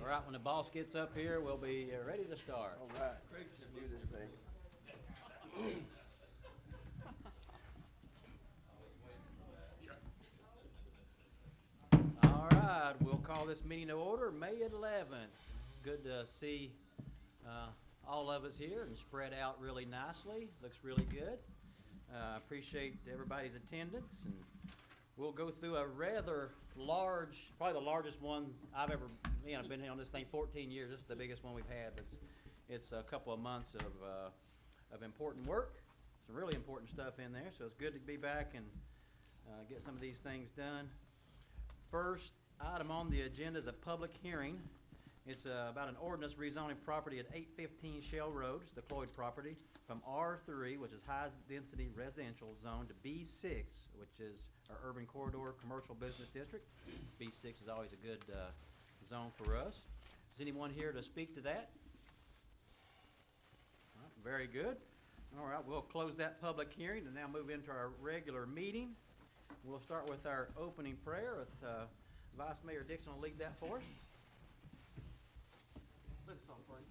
right, when the boss gets up here, we'll be ready to start. All right, let's do this thing. All right, we'll call this meeting to order, May 11th. Good to see all of us here and spread out really nicely. Looks really good. Appreciate everybody's attendance, and we'll go through a rather large, probably the largest ones I've ever, been on this thing 14 years. This is the biggest one we've had. It's a couple of months of important work, some really important stuff in there. So it's good to be back and get some of these things done. First item on the agenda is a public hearing. It's about an ordinance rezoning property at 815 Shell Road, the Cloyd property, from R3, which is high-density residential zone, to B6, which is our urban corridor commercial business district. B6 is always a good zone for us. Is anyone here to speak to that? All right, very good. All right, we'll close that public hearing and now move into our regular meeting. We'll start with our opening prayer with Vice Mayor Dixon will lead that for us. Let us all pray.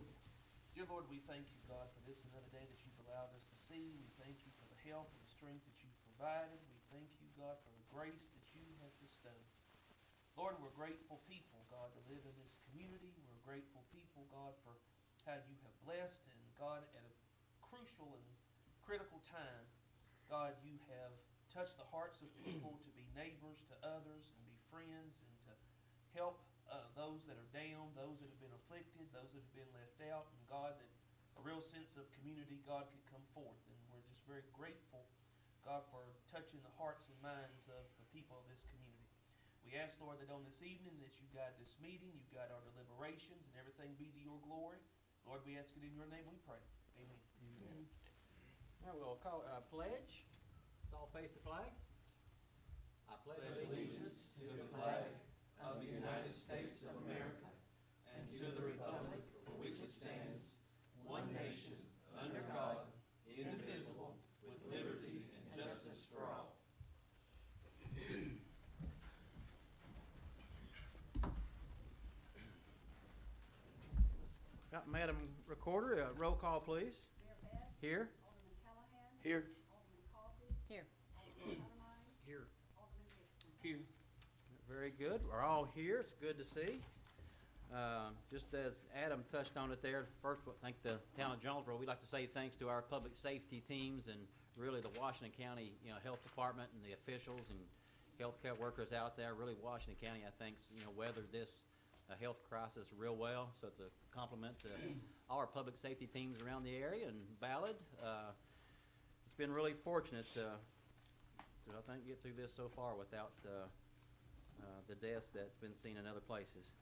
Dear Lord, we thank you, God, for this another day that you've allowed us to see. We thank you for the health and the strength that you've provided. We thank you, God, for the grace that you have bestowed. Lord, we're grateful people, God, to live in this community. We're grateful people, God, for how you have blessed. And God, at a crucial and critical time, God, you have touched the hearts of people to be neighbors to others and be friends and to help those that are down, those that have been afflicted, those that have been left out, and God, that a real sense of community, God, could come forth. And we're just very grateful, God, for touching the hearts and minds of the people of this community. We ask, Lord, that on this evening that you guide this meeting, you guide our deliberations, and everything be to your glory. Lord, we ask it in your name we pray. Amen. Amen. Now we'll call pledge. Let's all face the flag. I pledge allegiance to the flag of the United States of America and to the republic for which it stands, one nation, under God, indivisible, with liberty and justice for all. Madam Recorder, roll call, please. Mayor Best. Here. Alderman Callahan. Here. Alderman Causey. Here. Alderman Huntermeyer. Here. Alderman Dixon. Here. Very good. We're all here. It's good to see. Just as Adam touched on it there, first, I thank the town of Jonesborough. We'd like to say thanks to our public safety teams and really the Washington County, Health Department and the officials and healthcare workers out there. Really, Washington County, I think, weathered this health crisis real well. So it's a compliment to all our public safety teams around the area and Ballard. It's been really fortunate to I think, get through this so far without the deaths that's been seen in other places.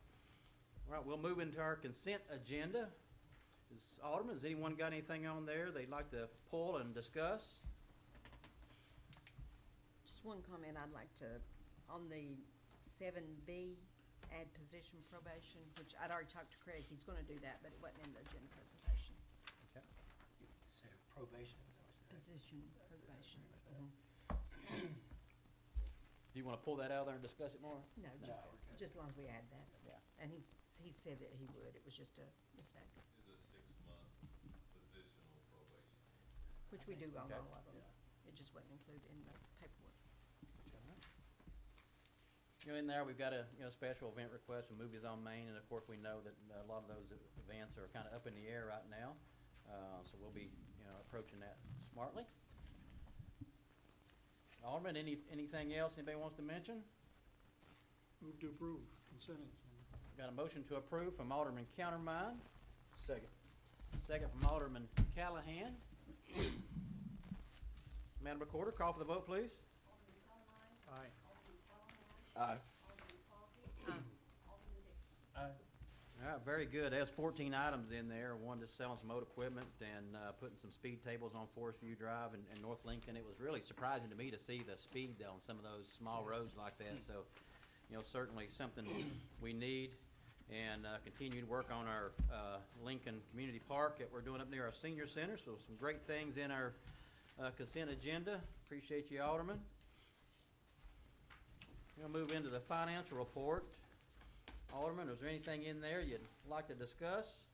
All right, we'll move into our consent agenda. Alderman, has anyone got anything on there they'd like to pull and discuss? Just one comment I'd like to, on the 7B, add position probation, which I'd already talked to Craig. He's going to do that, but it wasn't in the agenda presentation. Okay. So probation. Position probation. Do you want to pull that out there and discuss it more? No, just as long as we add that. Yeah. And he said that he would. It was just a mistake, Is a 6-month positional probation. which we do on Okay. all of them. It just wasn't included in the paperwork. In there, we've got a special event request from Movies on Main, and of course, we know that a lot of those events are kind of up in the air right now, so we'll be approaching that smartly. Alderman, anything else anybody wants to mention? Move to approve consent agenda. Got a motion to approve from Alderman Countermine, Second. second from Alderman Callahan. Madam Recorder, call for the vote, please. Alderman Huntermeyer. Aye. Alderman Callahan. Aye. Alderman Causey. Alderman Dixon. Aye. All right, very good. There's 14 items in there. One just selling some motor equipment and putting some speed tables on Forest View Drive and North Lincoln. It was really surprising to me to see the speed on some of those small roads like that. So, certainly something we need. And continue to work on our Lincoln Community Park that we're doing up near our senior center. So some great things in our consent agenda. Appreciate you, Alderman. We'll move into the financial report. Alderman, is there anything in there you'd like to discuss?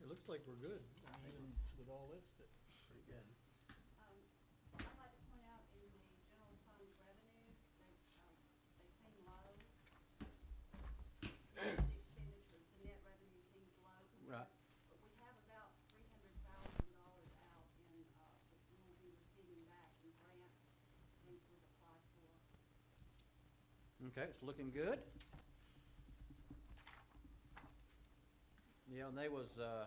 It looks like we're good. I mean, with all this, pretty good. I'd like to point out in the general fund's revenues, they seem low. The expenditures, the net revenue seems low. Right. But we have about $300,000 out in, that we will be receiving back in grants, things we've applied for. Okay, it's looking good. Yeah, and there was a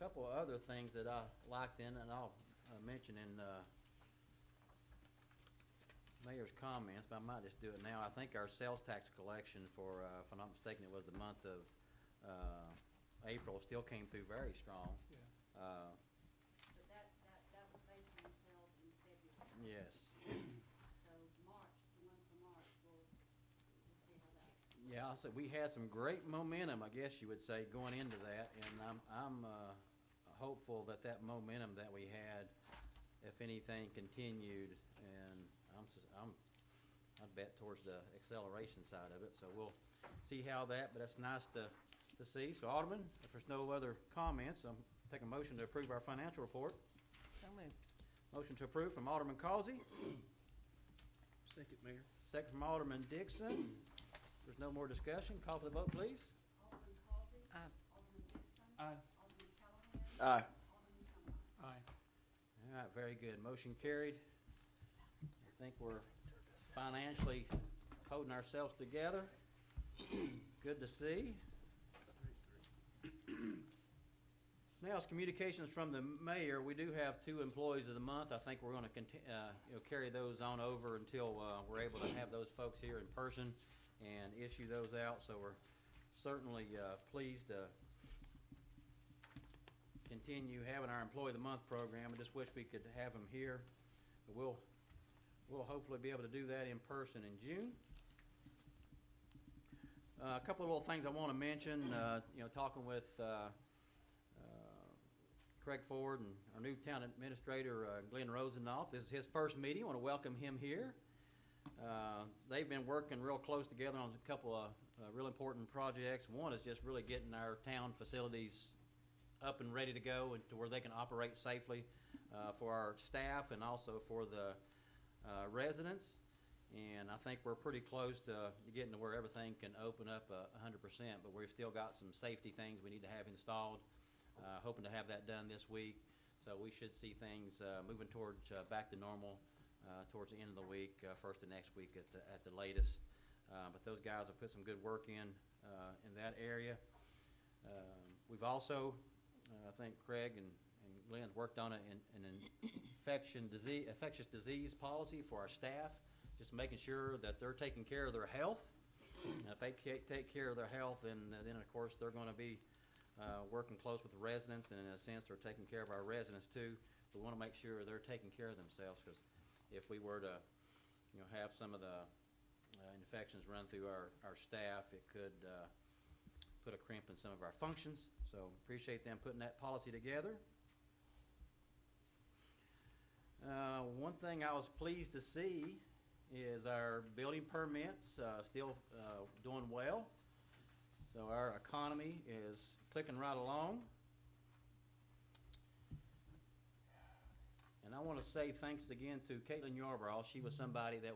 couple of other things that I liked in, and I'll mention in Mayor's comments, but I might just do it now. I think our sales tax collection for, if I'm not mistaken, it was the month of April, still came through very strong. Yeah. But that was based on sales in February. Yes. So March, the one for March, we'll see how that. Yeah, I said we had some great momentum, I guess you would say, going into that, and I'm hopeful that that momentum that we had, if anything, continued, and I bet towards the acceleration side of it. So we'll see how that, but that's nice to see. So Alderman, if there's no other comments, I'll take a motion to approve our financial report. So moved. Motion to approve from Alderman Causey, Second, Mayor. second from Alderman Dixon. If there's no more discussion, call for the vote, please. Alderman Causey. Aye. Alderman Dixon. Aye. Alderman Callahan. Aye. Alderman Cumberland. Aye. All right, very good. Motion carried. I think we're financially holding ourselves together. Good to see. Now, it's communications from the mayor. We do have 2 employees of the month. I think we're going to carry those on over until we're able to have those folks here in person and issue those out. So we're certainly pleased to continue having our Employee of the Month program. I just wish we could have them here. But we'll hopefully be able to do that in person in June. A couple of little things I want to mention. Talking with Craig Ford and our new town administrator, Glenn Rosenoff. This is his first meeting. I want to welcome him here. They've been working real close together on a couple of real important projects. One is just really getting our town facilities up and ready to go and to where they can operate safely for our staff and also for the residents. And I think we're pretty close to getting to where everything can open up 100%, but we've still got some safety things we need to have installed. Hoping to have that done this week. So we should see things moving towards back to normal towards the end of the week, first of next week at the latest. But those guys have put some good work in that area. We've also, I think Craig and Glenn worked on an infectious disease policy for our staff, just making sure that they're taking care of their health. And if they take care of their health, then of course they're going to be working close with the residents, and in a sense they're taking care of our residents too. We want to make sure they're taking care of themselves, because if we were to have some of the infections run through our staff, it could put a crimp in some of our functions. So appreciate them putting that policy together. One thing I was pleased to see is our building permits still doing well. So our economy is clicking right along. And I want to say thanks again to Caitlin Yarborough. She was somebody that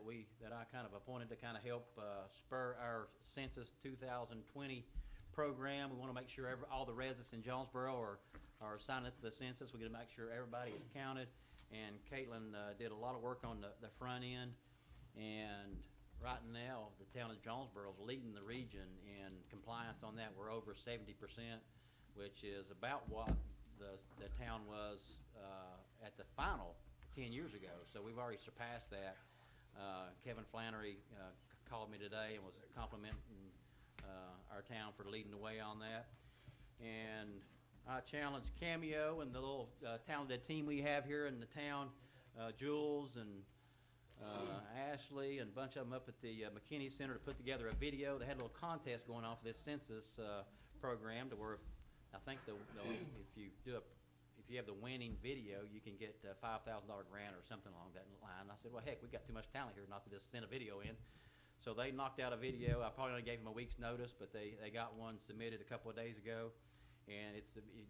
I kind of appointed to kind of help spur our Census 2020 program. We want to make sure all the residents in Jonesborough are signed up to the census. We're going to make sure everybody is counted. And Caitlin did a lot of work on the front end. And right now, the town of Jonesborough is leading the region in compliance on that. We're over 70%, which is about what the town was at the final 10 years ago. So we've already surpassed that. Kevin Flannery called me today and was complimenting our town for leading the way on that. And I challenged Cameo and the little talented team we have here in the town, Jules and Ashley and a bunch of them up at the McKinney Center, to put together a video. They had a little contest going on for this census program, to where if you if you have the winning video, you can get a $5,000 grant or something along that line. I said, well, heck, we got too much talent here not to just send a video in. So they knocked out a video. I probably only gave them a week's notice, but they got one submitted a couple of days ago. And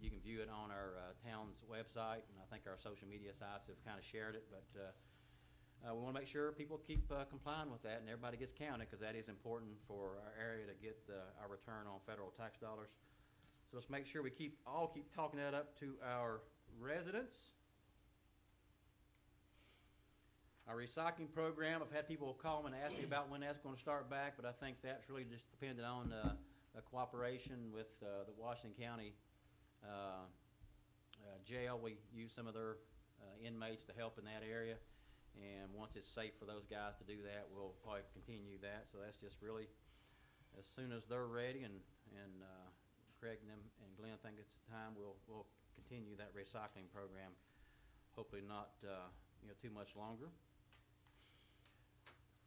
you can view it on our town's website, and I think our social media sites have kind of shared it. But we want to make sure people keep complying with that and everybody gets counted, because that is important for our area to get our return on federal tax dollars. So let's make sure we keep talking that up to our residents. Our recycling program, I've had people call and ask me about when that's going to start back, but I think that's really just dependent on a cooperation with the Washington County jail. We use some of their inmates to help in that area, and once it's safe for those guys to do that, we'll probably continue that. So that's just really as soon as they're ready, and Craig and them and Glenn think it's time, we'll continue that recycling program. Hopefully not too much longer.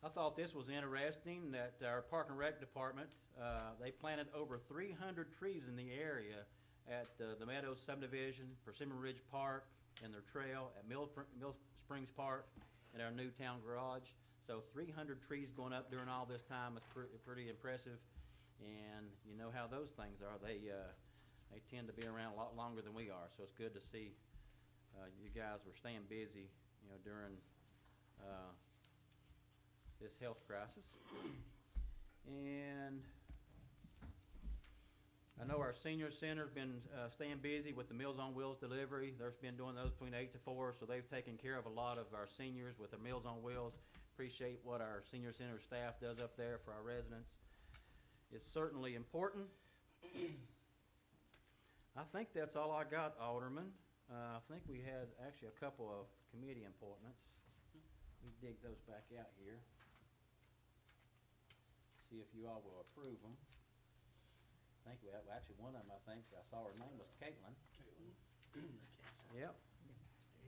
I thought this was interesting that our Park and Rec Department, they planted over 300 trees in the area at the Meadows Subdivision, Persimmon Ridge Park, and their trail, at Mill Springs Park, and our new town garage. So 300 trees going up during all this time is pretty impressive. And you know how those things are. They tend to be around a lot longer than we are. So it's good to see you guys were staying busy, during this health crisis. And I know our senior center's been staying busy with the Meals on Wheels delivery. They've been doing those between 8 to 4, so they've taken care of a lot of our seniors with their Meals on Wheels. Appreciate what our senior center staff does up there for our residents. It's certainly important. I think that's all I got, Alderman. I think we had actually a couple of committee appointments. Let me dig those back out here. See if you all will approve them. I think we have, actually one of them, I think, I saw her name was Caitlin. Yep.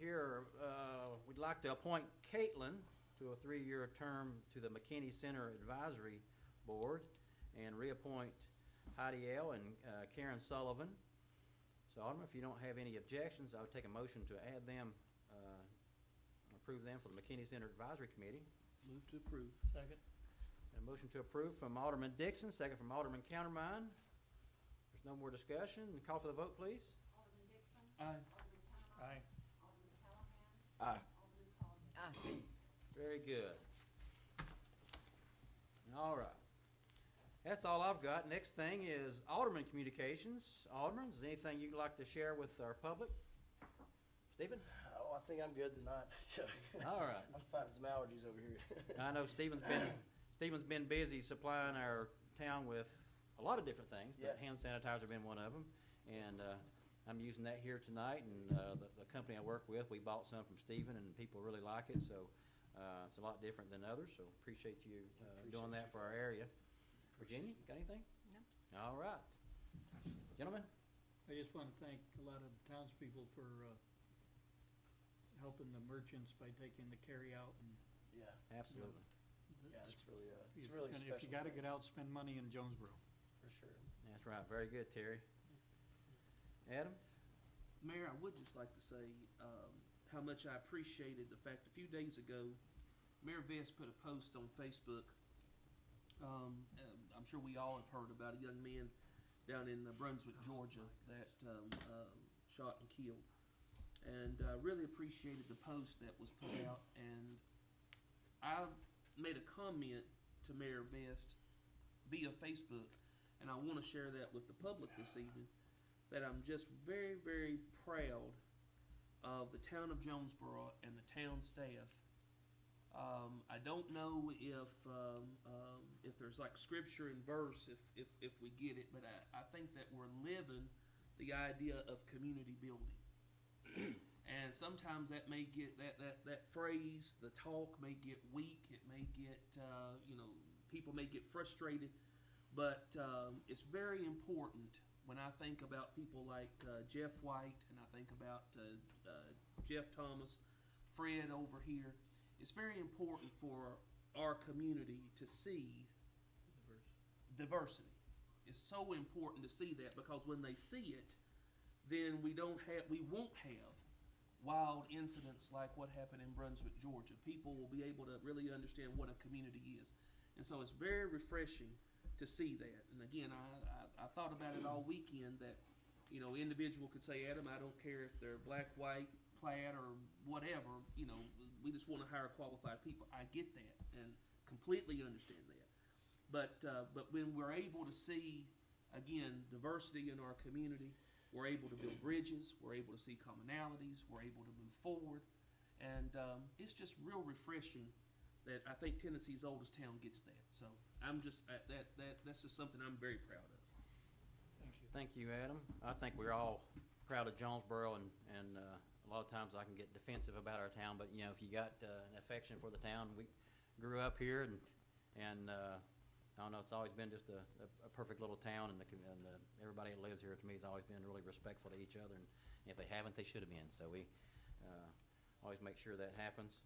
Here, we'd like to appoint Caitlin to a 3-year term to the McKinney Center Advisory Board, and reappoint Heidi L. and Karen Sullivan. So, Alderman, if you don't have any objections, I would take a motion to add them, approve them for the McKinney Center Advisory Committee. Move to approve. Second. A motion to approve from Alderman Dixon, second from Alderman Countermine. There's no more discussion. Call for the vote, please. Alderman Dixon. Aye. Alderman Countermine. Aye. Alderman Callahan. Aye. Alderman Collins. Aye. Very good. All right. That's all I've got. Next thing is Alderman communications. Alderman, is there anything you'd like to share with our public? Stephen? Oh, I think I'm good tonight. All right. I'm fighting some allergies over here. I know Stephen's been busy supplying our town with a lot of different things, but Yeah. hand sanitizer been one of them. And I'm using that here tonight. And the company I work with, we bought some from Stephen, and people really like it. So it's a lot different than others. So appreciate you doing that for our area. Virginia, got anything? No. All right. Gentlemen? I just want to thank a lot of townspeople for helping the merchants by taking the carry out. And Yeah, Absolutely. yeah, it's really and special. if you got to get out, spend money in Jonesborough. for sure. That's right. Very good, Terry. Adam? Mayor, I would just like to say how much I appreciated the fact a few days ago, Mayor Vest put a post on Facebook. I'm sure we all have heard about a young man down in Brunswick, Georgia, that shot and killed. And really appreciated the post that was put out. And I made a comment to Mayor Vest via Facebook, and I want to share that with the public this evening, that I'm just very, very proud of the town of Jonesborough and the town staff. I don't know if there's like scripture and verse if we get it, but I think that we're living the idea of community building. And sometimes that may get that phrase, the talk may get weak. It may get people may get frustrated, but it's very important when I think about people like Jeff White, and I think about Jeff Thomas, Fred over here. It's very important for our community to see diversity. It's so important to see that, because when they see it, then we won't have wild incidents like what happened in Brunswick, Georgia. People will be able to really understand what a community is. And so it's very refreshing to see that. And again, I thought about it all weekend that, you know, individual could say, Adam, I don't care if they're black, white, plaid, or whatever, you know, we just want to hire qualified people. I get that and completely understand that. But when we're able to see, again, diversity in our community, we're able to build bridges, we're able to see commonalities, we're able to move forward, and it's just real refreshing that I think Tennessee's oldest town gets that. So I'm just that's just something I'm very proud of. Thank you. Thank you, Adam. I think we're all proud of Jonesborough, and a lot of times I can get defensive about our town, but you know, if you got an affection for the town, we grew up here, and I don't know, it's always been just a perfect little town, and everybody that lives here to me has always been really respectful to each other, and if they haven't, they should have been. So we always make sure that happens.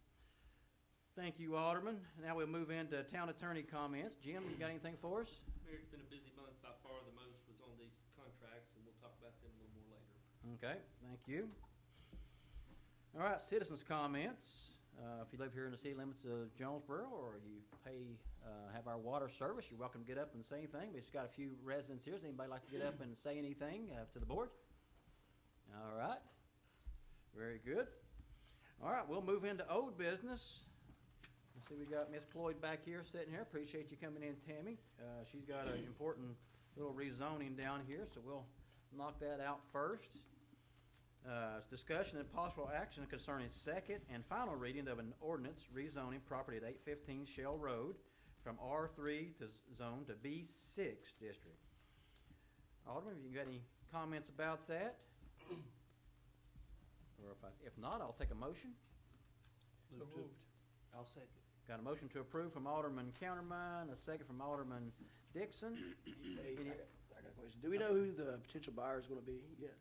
Thank you, Alderman. Now we'll move into town attorney comments. Jim, you got anything for us? Mayor, it's been a busy month. By far the most was on these contracts, and we'll talk about them a little more later. Okay, thank you. All right, citizens' comments. If you live here in the city limits of Jonesborough, or you have our water service, you're welcome to get up and say anything. We've just got a few residents here. Does anybody like to get up and say anything to the board? All right, very good. All right, we'll move into old business. Let's see, we got Miss Floyd back here sitting here. Appreciate you coming in, Tammy. She's got an important little rezoning down here, so we'll knock that out first. It's discussion and possible action concerning second and final reading of an ordinance rezoning property at 815 Shell Road from R3 to zone to B6 district. Alderman, have you got any comments about that? Or if not, I'll take a motion. Move to. I'll second. Got a motion to approve from Alderman Countermine, a second from Alderman Dixon. Hey, I got a question. Do we know who the potential buyer is going to be yet?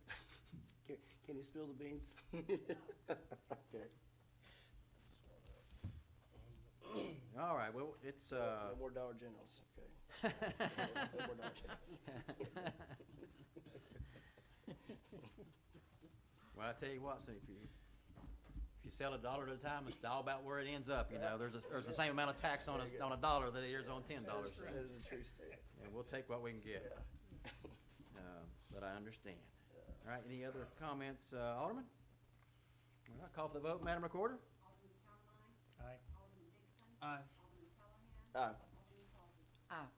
Can you spill the beans? Okay. All right, well, it's No more Dollar Generals. Okay. No more Dollar Generals. Well, I tell you what, so if you sell $1 at a time, it's all about where it ends up. You know, there's the same amount of tax on $1 that there is on $10. That is a true statement. And we'll take what we can get. Yeah. But I understand. All right, any other comments, Alderman? All right, call for the vote, Madam Recorder. Alderman Counterline. Aye. Alderman Dixon. Aye. Alderman Callahan. Aye. Alderman Halsey. Aye.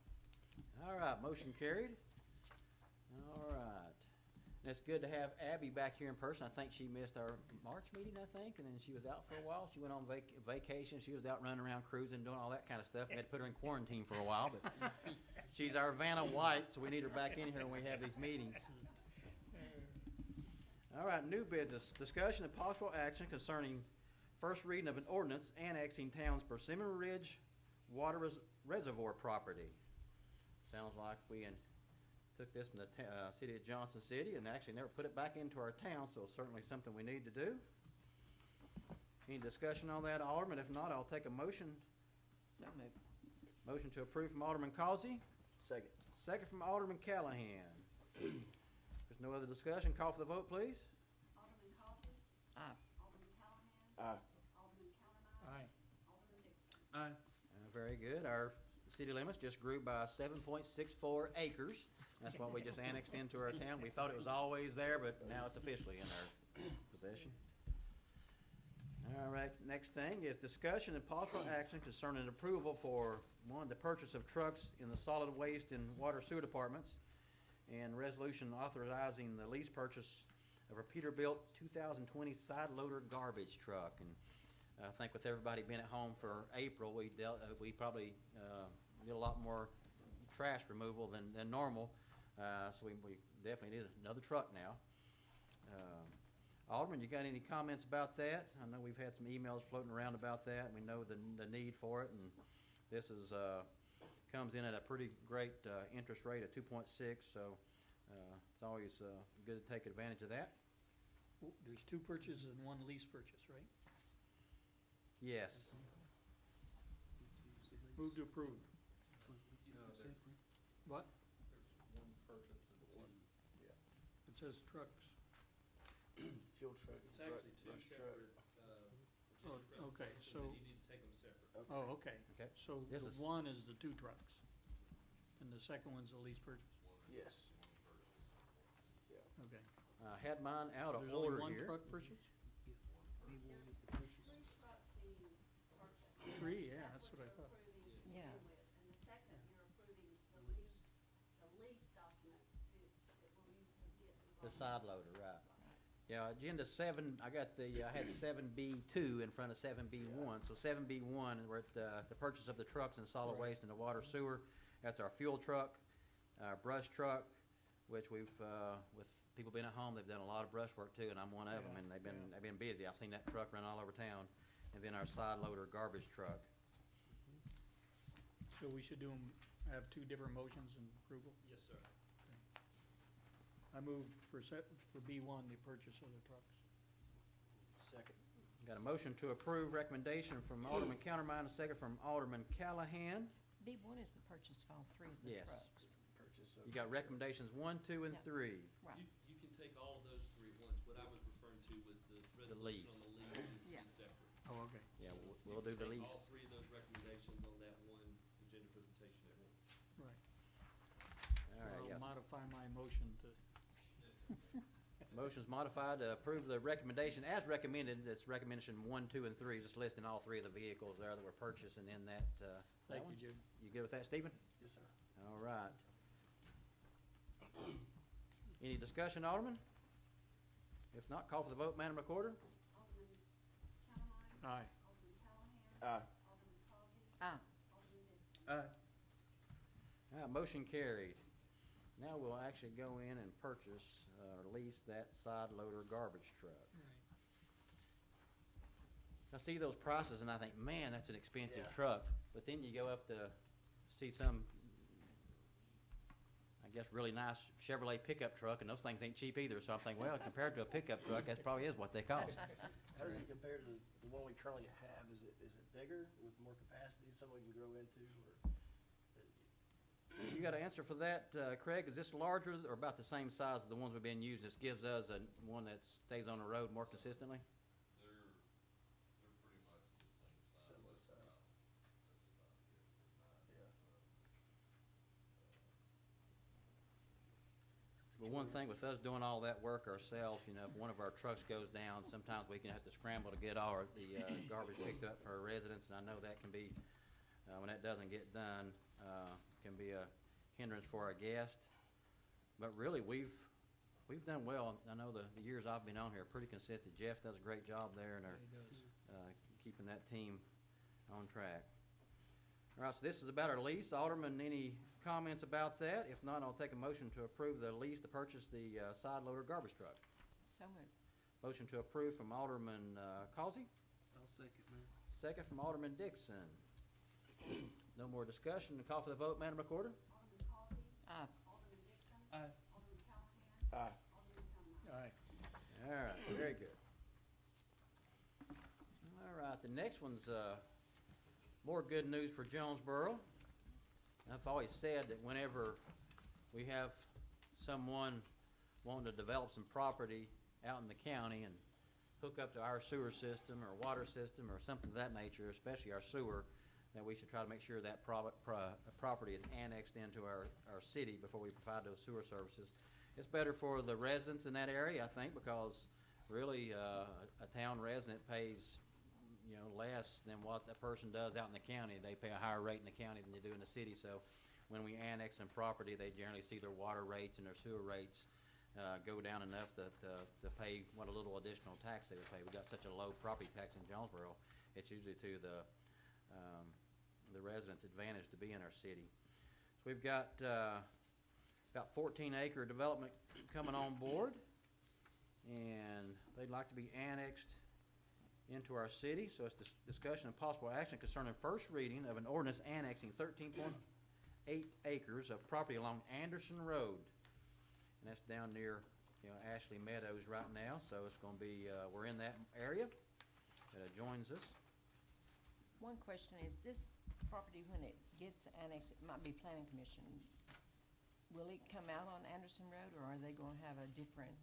All right, motion carried. All right. And it's good to have Abby back here in person. I think she missed our March meeting, I think, and then she was out for a while. She went on vacation. She was out running around cruising, doing all that kind of stuff. We had to put her in quarantine for a while, but she's our Vanna White, so we need her back in here when we have these meetings. All right, new business. Discussion of possible action concerning first reading of an ordinance annexing town's Persimmon Ridge Water Reservoir property. Sounds like we took this from the city of Johnson City and actually never put it back into our town, so it's certainly something we need to do. Any discussion on that, Alderman? If not, I'll take a motion. So moved. Motion to approve from Alderman Causey. Second. Second from Alderman Callahan. There's no other discussion. Call for the vote, please. Alderman Halsey. Aye. Alderman Callahan. Aye. Alderman Counterline. Aye. Alderman Dixon. Aye. Very good. Our city limits just grew by 7.64 acres. That's what we just annexed into our town. We thought it was always there, but now it's officially in our possession. All right, next thing is discussion and possible action concerning approval for, one, the purchase of trucks in the solid waste and water sewer departments, and resolution authorizing the lease purchase of a Peterbilt 2020 side loader garbage truck. And I think with everybody being at home for April, we probably did a lot more trash removal than normal. So we definitely need another truck now. Alderman, you got any comments about that? I know we've had some emails floating around about that. We know the need for it, and this is comes in at a pretty great interest rate of 2.6. So it's always good to take advantage of that. There's 2 purchases and 1 lease purchase, right? Yes. Move to approve. No, What? there's 1 purchase and 2. It says trucks. fuel truck. It's actually two brush truck. separate, Oh, agenda okay, presentations, so- that you need to take them separate. Oh, okay. Okay. So This the is- one is the 2 trucks, and the second one's the lease purchase? Yes. Okay. Had mine out of There's order only one here. truck purchase? There's 3 trucks being purchased. 3, yeah, that's what I thought. You're approving to Yeah. begin with, and the second, you're approving the lease documents that we'll use to get. The side loader, right. Yeah, agenda 7, I got I had 7B2 in front of 7B1. So 7B1, we're at the purchase of the trucks and solid Right. waste and the water sewer. That's our fuel truck, our brush truck, which we've, with people being at home, they've done a lot of brush work too, and I'm one of them, Yeah, and they've yeah. been busy. I've seen that truck run all over town. And then our side loader garbage truck. So we should have 2 different motions and approval? Yes, sir. I moved for B1, the purchase of the trucks. Second. Got a motion to approve recommendation from Alderman Countermine, a second from Alderman Callahan. B1 is the purchase of all 3 of the Yes. trucks. Purchase of. You got recommendations 1, 2, and Yeah. 3. Right. You can take all of those 3 at once. What I was referring to was the resolution lease. on the lease is Yeah. separate. Oh, okay. Yeah, we'll do the Take lease. all 3 of those recommendations on that one agenda presentation at once. Right. All right, I'll yes. modify my motion to, Motion's modified to approve the recommendation as recommended. It's recommendation 1, 2, and 3, just listing all 3 of the vehicles there that were purchased and in that, that thank you, one. Jim. You good with that, Stephen? Yes, sir. All right. Any discussion, Alderman? If not, call for the vote, Madam Recorder. Alderman Countermine. Aye. Alderman Callahan. Aye. Alderman Causey. Ah, Alderman Dixon. Motion carried. Now we'll actually go in and purchase or lease that side loader garbage truck. I see those prices and I think, man, that's an expensive Yeah. truck. But then you go up to see some, I guess, really nice Chevrolet pickup truck, and those things ain't cheap either. So I'm thinking, well, compared to a pickup truck, that probably is what they cost. How does it compare to the one we currently have? Is it bigger with more capacity, something we can grow into, or? You got an answer for that, Craig? Is this larger or about the same size as the ones we've been using? This gives us one that stays on the road more consistently? They're pretty much the same size. Similar That's size. about- That's about it for mine. Yeah. Well, one thing with us doing all that work ourselves, you know, if one of our trucks goes down, sometimes we can have to scramble to get the garbage picked up for our residents, and I know that can be, when that doesn't get done, can be a hindrance for our guests. But really, we've done well. I know the years I've been on here are pretty consistent. Jeff does a great job there, and are He does. keeping that team on track. All right, so this is about our lease. Alderman, any comments about that? If not, I'll take a motion to approve the lease to purchase the side loader garbage truck. so moved. Motion to approve from Alderman Causey, I'll second, Mayor. second from Alderman Dixon. No more discussion. Call for the vote, Madam Recorder. Alderman Causey. Aye. Alderman Dixon. Aye. Alderman Callahan. Aye. Alderman Countermine. Aye. All right, very good. All right, the next one's more good news for Jonesborough. I've always said that whenever we have someone wanting to develop some property out in the county and hook up to our sewer system or water system or something of that nature, especially our sewer, that we should try to make sure that property is annexed into our city before we provide those sewer services. It's better for the residents in that area, I think, because really a town resident pays, you know, less than what a person does out in the county. They pay a higher rate in the county than they do in the city. So when we annex some property, they generally see their water rates and their sewer rates go down enough to pay what a little additional tax they would pay. We've got such a low property tax in Jonesborough. It's usually to the residents' advantage to be in our city. So we've got about 14-acre development coming on board, and they'd like to be annexed into our city. So it's discussion and possible action concerning first reading of an ordinance annexing 13.8 acres of property along Anderson Road. And that's down near, you know, Ashley Meadows right now. So it's going to be, we're in that area. It adjoins us. One question is, this property, when it gets annexed, it might be planning commission. Will it come out on Anderson Road, or are they gonna have a different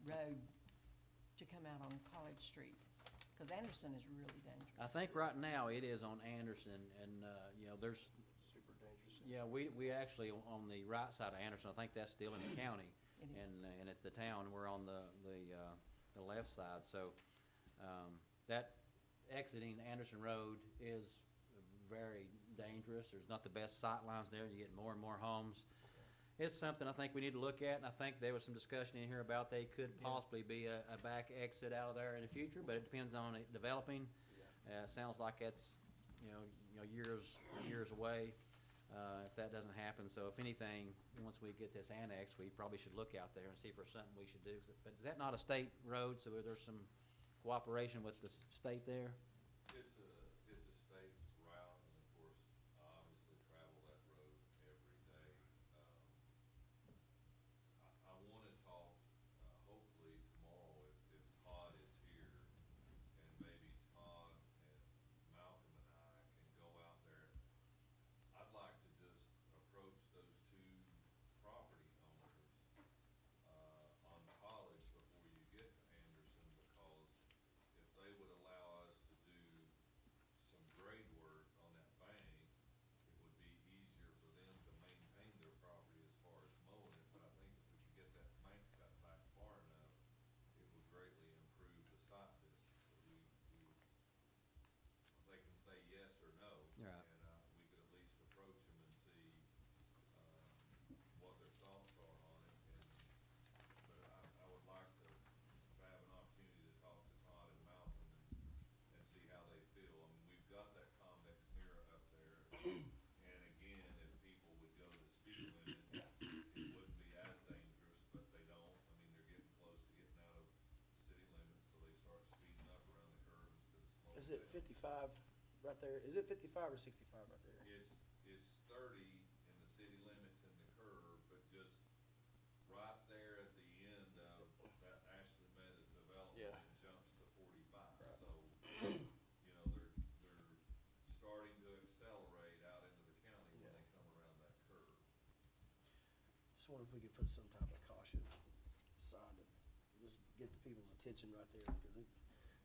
road to come out on College Street? Because Anderson is really dangerous. I think right now it is on Anderson, and, you know, there's, Super dangerous. yeah, we actually, on the right side of Anderson, I think that's still in the county. It is. And it's the town, we're on the left side, so, that exiting Anderson Road is very dangerous. There's not the best sight lines there, you get more and more homes. It's something I think we need to look at, and I think there was some discussion in here about they could possibly be a back exit out of there in the future, but it depends on it developing. Sounds like that's, you know, years away, if that doesn't happen. So if anything, once we get this annexed, we probably should look out there and see if there's something we should do. But is that not a state road, so there's some cooperation with the state there? It's a state route, and of course, I obviously travel that road every day. I want to talk, hopefully tomorrow, if Todd is here, and maybe Todd and Malcolm and I can go out there. I'd like to just approach those two property owners, on College before you get to Anderson, because if they would allow us to do some grade work on that bank, it would be easier for them to maintain their property as far as mowing it. But I think if we could get that bank cut back far enough, it would greatly improve the sight distance. They can say yes or no. Right. And we could at least approach them and see what their thoughts are on it. But I would like to have an opportunity to talk to Todd and Malcolm and see how they feel. I mean, we've got that convex mirror up there. And again, if people would go the speed limit, it wouldn't be as dangerous, but they don't. I mean, they're getting close to getting out of city limits, so they start speeding up around the curve instead of slowing down. Is it 55 right there? Is it 55 or 65 right there? It's 30 in the city limits in the curve, but just right there at the end of that Ashley Meadows development, Yeah. it jumps to 45. Right. So, you know, they're starting to accelerate out into the county when they come around that curve. Just wonder if we could put some type of caution sign to just get the people's attention right there, because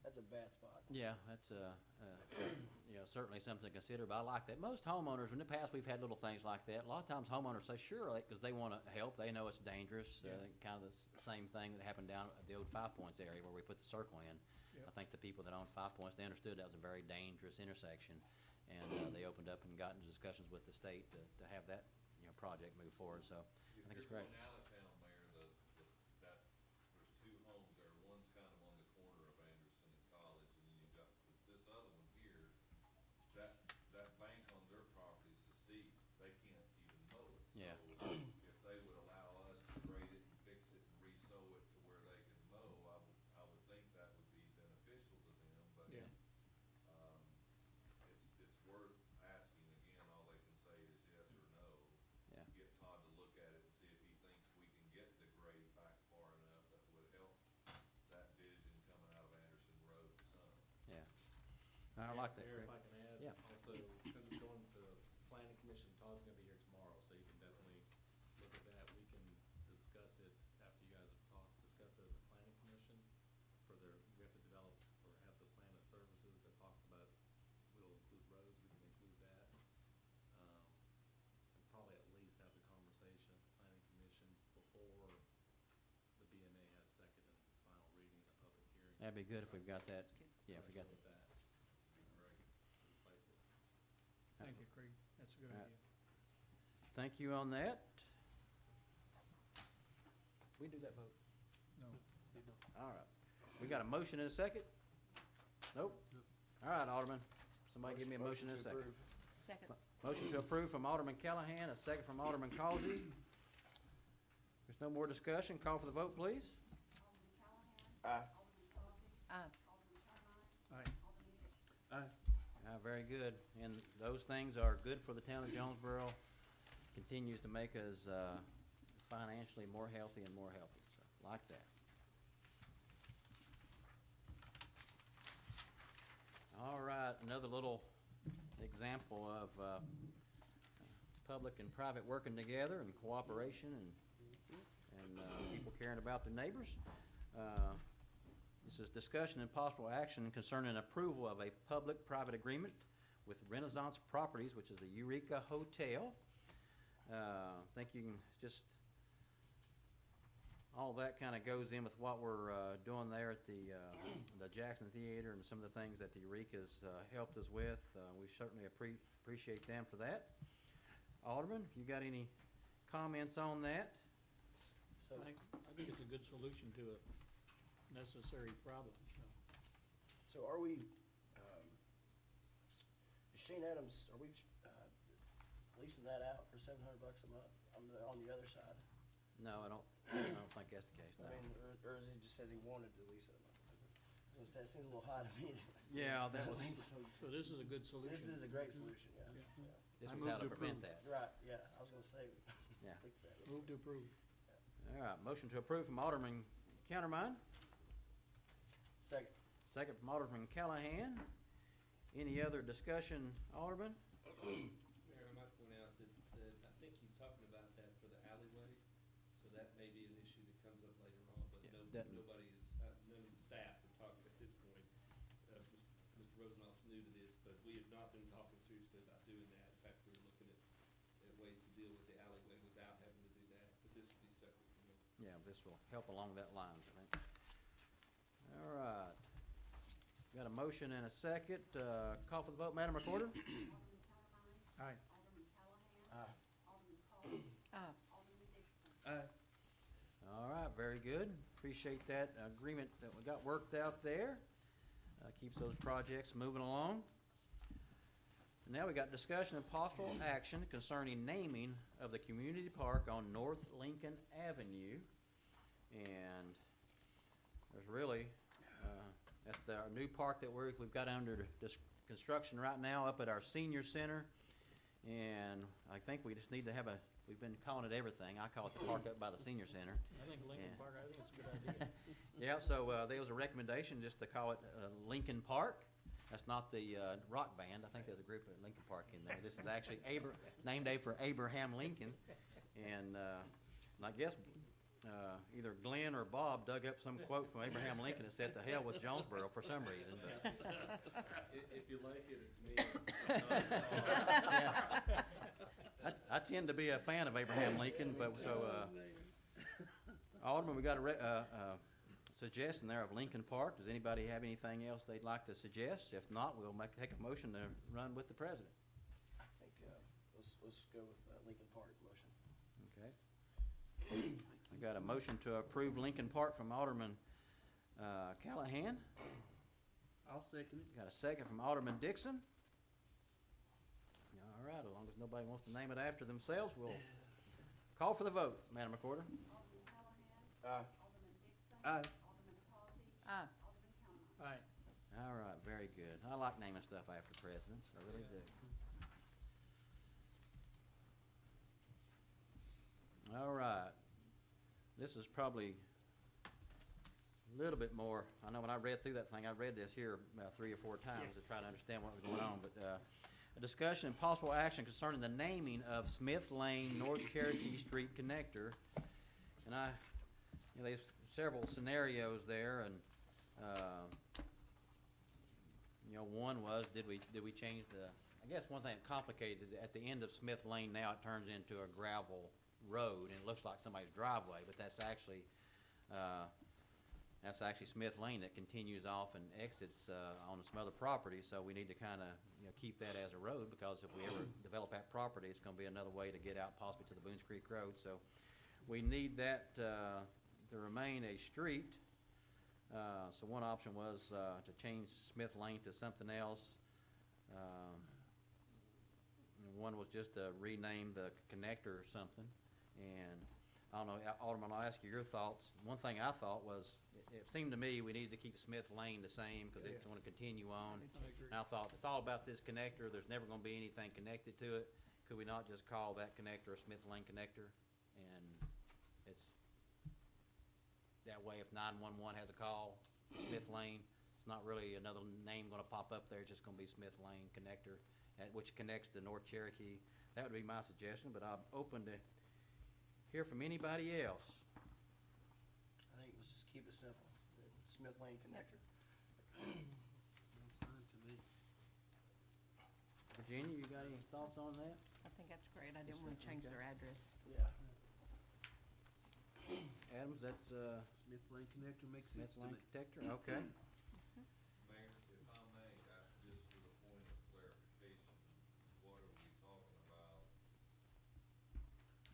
that's a bad spot. Yeah, that's you know, certainly something to consider, but I like that. Most homeowners, in the past, we've had little things like that. A lot of times homeowners say, sure, because they want to help. They know it's dangerous. Kind of the same thing that happened down at the old Five Points area where we put the circle in. Yep. I think the people that owned Five Points, they understood that was a very dangerous intersection, and they opened up and got into discussions with the state to have that, you know, project move forward. So I think it's great. If you're going out of town, Mayor, there's two homes there. One's kind of on the corner of Anderson and College, and then you've got this other one here. That bank on their property is so steep, they can't even mow it. Yeah. So if they would allow us to grade it and fix it and re-sow it to where they can mow, I would think that would be beneficial to them. But Yeah. it's worth asking. Again, all they can say is yes or no. Yeah. Get Todd to look at it and see if he thinks we can get the grade back far enough that would help that vision coming out of Anderson Road some. Yeah. I like that. Mayor, Greg. if I can add, Yeah. also, since it's going to planning commission, Todd's gonna be here tomorrow, so you can definitely look at that. We can discuss it after you guys have talked, discuss it at the planning commission for we have to develop or have the plan of services that talks about, we'll include roads, we can include that. And probably at least have the conversation at the planning commission before the BMA has second and final reading in the public hearing. That'd be good if we've got that. Yeah, if we got With that. that. Be great. For the site distance. Thank you, Craig. That's a good All right. idea. Thank you on that. We do that vote? No. All right. We got a motion and a second? Nope. All right, Alderman. Somebody give me a motion and a to second. approve. Second. Motion to approve from Alderman Callahan, a second from Alderman Causey. There's no more discussion. Call for the vote, please. Alderman Callahan. Aye. Alderman Causey. Aye. Alderman Termine. Aye. Alderman Hicks. Very good. And those things are good for the town of Jonesborough. Continues to make us financially more healthy and more healthy. So, like that. All right, another little example of public and private working together and cooperation and people caring about their neighbors. The This is discussion and possible action concerning approval of a public-private agreement with Renaissance Properties, which is the Eureka Hotel. I think you can just, all that kind of goes in with what we're doing there at the Jackson Theater and some of the things that the Eureka's helped us with. We certainly appreciate them for that. Alderman, you got any comments on that? So, I think it's a good solution to a necessary problem, so. so are we, Shane Adams, are we leasing that out for $700 a month on the other side? No, I don't think that's the case, no. I mean, or is he just says he wanted to lease it a month? That seems a little high to me. Yeah, that was, So this is a good solution. This is a great solution, yeah. Yeah. Yeah. this I was move how to to prevent approve. that. Right, yeah, I was gonna say, Yeah. fix that. Move to approve. All right, motion to approve from Alderman Countermine, Second. second from Alderman Callahan. Any other discussion, Alderman? Mayor, I might point out that I think he's talking about that for the alleyway, so that may be an issue that comes up later on, but that- nobody is, none of the staff have talked at this point. Mr. Rosenoff's new to this, but we have not been talking seriously about doing that. In fact, we're looking at ways to deal with the alleyway without having to do that, but this will be separate from it. Yeah, this will help along that lines, I think. All right. Got a motion and a second. Call for the vote, Madam Recorder. Alderman Calamine. Aye. Alderman Callahan. Aye. Alderman Cole. Aye. Alderman Dixon. Aye. All right, very good. Appreciate that agreement that we got worked out there. Keeps those projects moving along. Now we got discussion and possible action concerning naming of the community park on North Lincoln Avenue. And there's really, that's our new park that we've got under construction right now up at our senior center. And I think we just need to have we've been calling it everything. I call it the park up by the senior center. I think Lincoln Yeah. Park, I think it's a good idea. Yeah, so there was a recommendation just to call it Lincoln Park. That's not the rock band. I think there's a group at Lincoln Park in there. This is actually named after Abraham Lincoln. And I guess either Glenn or Bob dug up some quote from Abraham Lincoln that said, "To hell with Jonesborough," for some reason. But, If you like it, it's me. yeah. I tend to be a fan of Abraham Lincoln, but so Alderman, we got a suggestion there of Lincoln Park. Does anybody have anything else they'd like to suggest? If not, we'll take a motion to run with the president. I think, let's go with Lincoln Park motion. Okay. We got a motion to approve Lincoln Park from Alderman Callahan. I'll second it. Got a second from Alderman Dixon. All right, as long as nobody wants to name it after themselves, we'll call for the vote, Madam Recorder. Alderman Callahan. Aye. Alderman Dixon. Aye. Alderman Causey. Aye. Alderman Calamine. Aye. All right, very good. I like naming stuff after presidents, I really do. All right. This is probably a little bit more, I know when I read through that thing, I read this here about 3 or 4 times to try to understand what was going on, but a discussion and possible action concerning the naming of Smith Lane North Cherokee Street Connector. And there's several scenarios there, and one was, did we change I guess one thing that complicated, at the end of Smith Lane now it turns into a gravel road, and it looks like somebody's driveway, but that's actually Smith Lane that continues off and exits on some other property, so we need to kind of keep that as a road, because if we ever develop that property, it's going to be another way to get out possibly to the Boones Creek Road. So we need that to remain a street. So one option was to change Smith Lane to something else. One was just to rename the connector or something. And I don't know, Alderman, I'll ask you your thoughts. One thing I thought was, it seemed to me we needed to keep Smith Lane the same because it's going to continue on. I agree. And I thought, it's all about this connector. There's never going to be anything connected to it. Could we not just call that connector a Smith Lane connector? And it's that way, if 911 has a call to Smith Lane, it's not really another name going to pop up there. It's just going to be Smith Lane connector, which connects to North Cherokee. That would be my suggestion, but I'm open to hear from anybody else. I think let's just keep it simple. Smith Lane connector. Sounds fine to me. Virginia, you got any thoughts on that? I think that's great. I didn't want to change their address. Yeah. Adams, that's, Smith Lane connector makes Smith sense to Lane me. Detector, okay. Mayor, if I may, just for the point of clarification, what are we talking about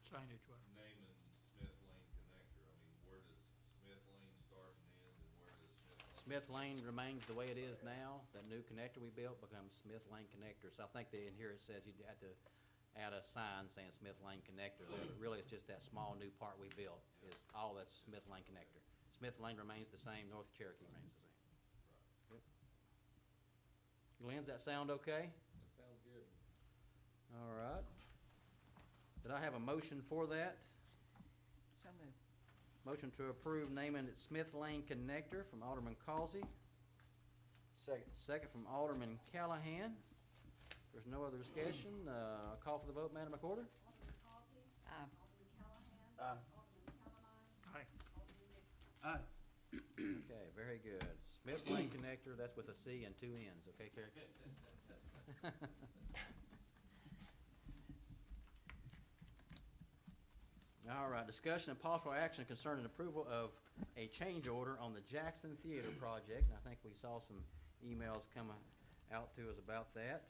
Signage, what? naming Smith Lane connector? I mean, where does Smith Lane start and end, and where does Smith Lane remains the way it is now. That new connector we built becomes Smith Lane Connector. So I think in here it says you had to add a sign saying Smith Lane Connector there, but really it's just that small new part we built is all that's Smith Lane Connector. Smith Lane remains the same, North Cherokee remains the same. Good. Glenn, does that sound okay? That sounds good. All right. Did I have a motion for that? So moved. Motion to approve naming it Smith Lane Connector from Alderman Causey. Second. Second from Alderman Callahan. There's no other discussion. Call for the vote, Madam Recorder. Alderman Causey. Aye. Alderman Callahan. Aye. Alderman Calamine. Aye. Alderman Nixon. Aye. Okay, very good. Smith Lane Connector, that's with a C and two N's, okay, Carrie? All right, discussion and possible action concerning approval of a change order on the Jackson Theater project. And I think we saw some emails coming out to us about that.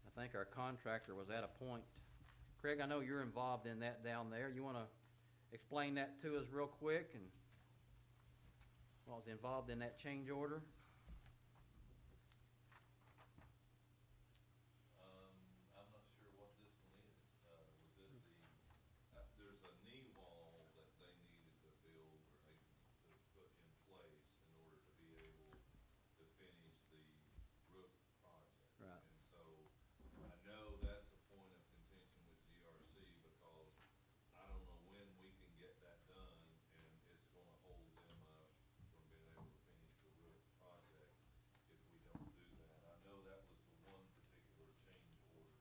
I think our contractor was at a point. Craig, I know you're involved in that down there. You want to explain that to us real quick and what was involved in that change order? I'm not sure what this one is. Was it there's a knee wall that they needed to build or they to put in place in order to be able to finish the roof project. Right. And so I know that's a point of contention with GRC because I don't know when we can get that done and it's gonna hold them up from being able to finish the roof project if we don't do that. I know that was the one particular change order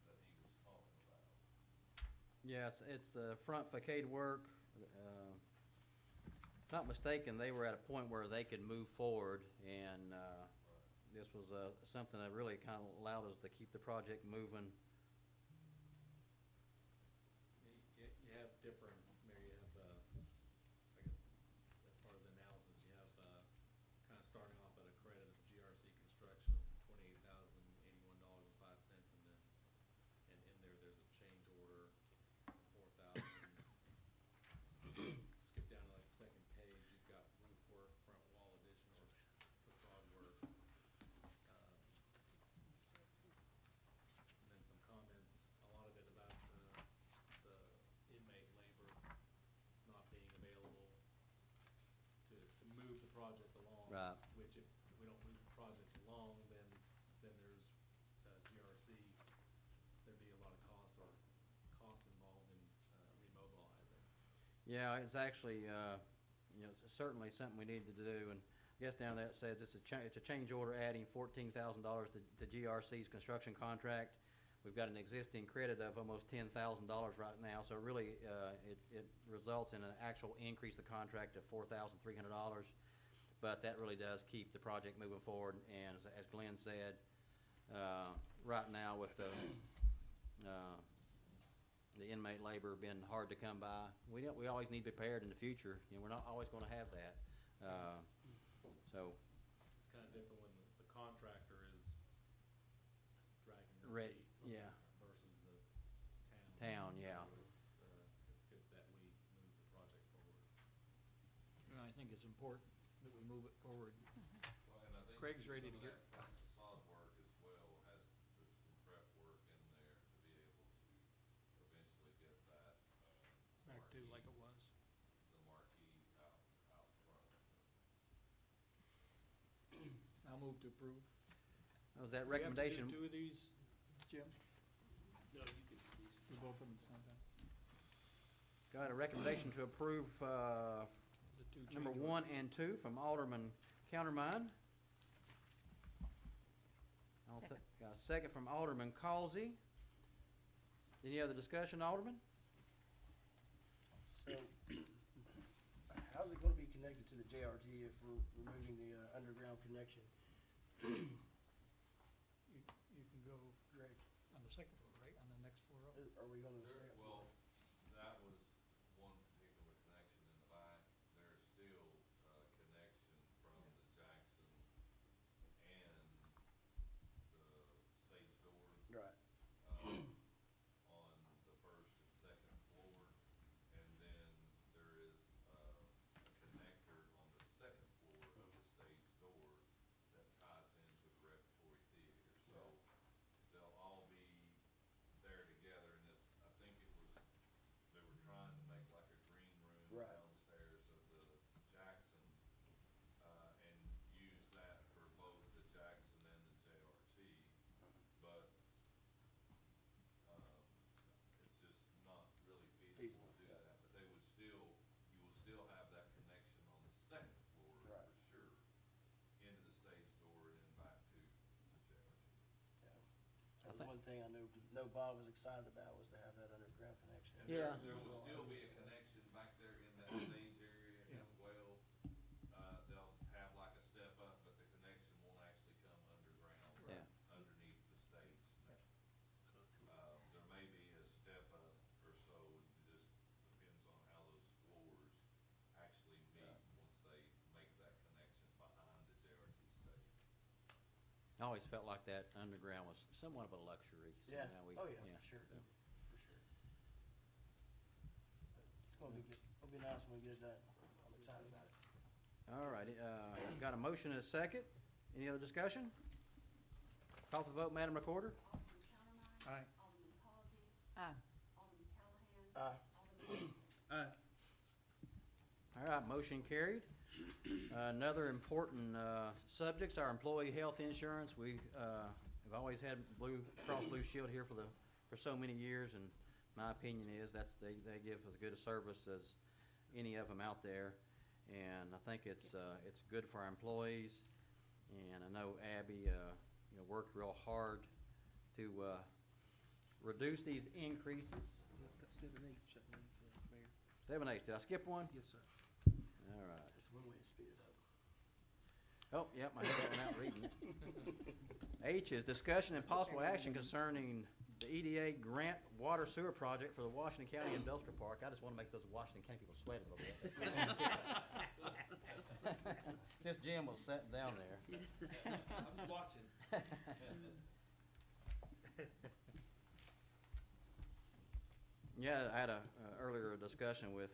that he was talking about. Yes, it's the front facade work. If not mistaken, they were at a point where they could move forward, and this was something that really kind of allowed us to keep the project moving. You have different, Mary, you have, I guess, as far as analysis, you have, kind of starting off at a credit of GRC construction of $28,081.05, and then, and in there, there's a change order, 4,000. Skip down to like the second page, you've got roof work, front wall addition, or facade work. And then some comments, a lot of it about the inmate labor not being available to move the project along. Right. Which if we don't move the project along, then there's GRC, there'd be a lot of costs involved in remobilizing. Yeah, it's actually, it's certainly something we need to do, and I guess down there it says it's a change order adding $14,000 to GRC's construction contract. We've got an existing credit of almost $10,000 right now, so really, it results in an actual increase of the contract of $4,300. But that really does keep the project moving forward, and as Glenn said, right now with the inmate labor being hard to come by, we always need to be prepared in the future. We're not always going to have that. So It's kind of different when the contractor is dragging their Right, feet yeah. versus the Town, yeah. So it's good that we move the project forward. And I think it's important that we move it forward. Well, and I think Craig's too, ready some to of get- that front facade work as well has, there's some prep work in there to be able to eventually get that, Back to marquee- like it was. the marquee out front. I'll move to approve. was that Do we have to do recommendation? two of these, Jim? No, you could do these. Do both of them at the same time? Got a recommendation to approve The two number change 1 orders. and 2 from Alderman Countermine. Second. Got a second from Alderman Causey. Any other discussion, Alderman? So, how's it gonna be connected to the JRT if we're removing the underground connection? You can go, Greg, on the second floor, right, on the next floor up. Are we gonna There, say? well, that was one particular connection in the back. There's still a connection from the Jackson and the stage door, Right. on the first and second floor. And then there is, a connector on the second floor of the stage door that ties into the repertory theater. So they'll all be there together, and this, I think it was, they were trying to make like a green room Right. downstairs of the Jackson, and use that for both the Jackson and the JRT, but, it's just not really feasible to do Feasible, that, but they would still, you will still have that connection on the second floor Right. for sure, into the stage door and then back to the JRT. Yeah. I That was think- one thing I know Bob was excited about was to have that underground connection. And Yeah. there will still be a connection back there in that stage area Yeah. as well. They'll have like a step up, but the connection won't actually come underground, Yeah. underneath the stage. There may be a step up or so, it just depends on how those floors actually meet once they make that connection behind the JRT stage. I always felt like that underground was somewhat of a luxury. So Yeah, now we- oh yeah, for sure, so. for sure. It's gonna be good, it'll be nice when we get it done, I'm excited about it. All righty, got a motion and a second. Any other discussion? Call for the vote, Madam Recorder. Alderman Countermine. Aye. Alderman Causey. Aye. Alderman Callahan. Aye. Alderman Hudson. All right, motion carried. Another important subject's our employee health insurance. We have always had Blue Cross Blue Shield here for so many years, and my opinion is they give as good a service as any of them out there, and I think it's good for our employees. And I know Abby worked real hard to reduce these increases. Got 7/8, Mayor. 7/8. Did I skip one? Yes, sir. All right. That's one way to speed it up. Oh, yep, I had that one out reading it. H is discussion and possible action concerning the EDA grant water sewer project for the Washington County Industrial Park. I just want to make those Washington County people sweat a little bit. This Jim was sitting down there. I was watching. Yeah, I had a earlier discussion with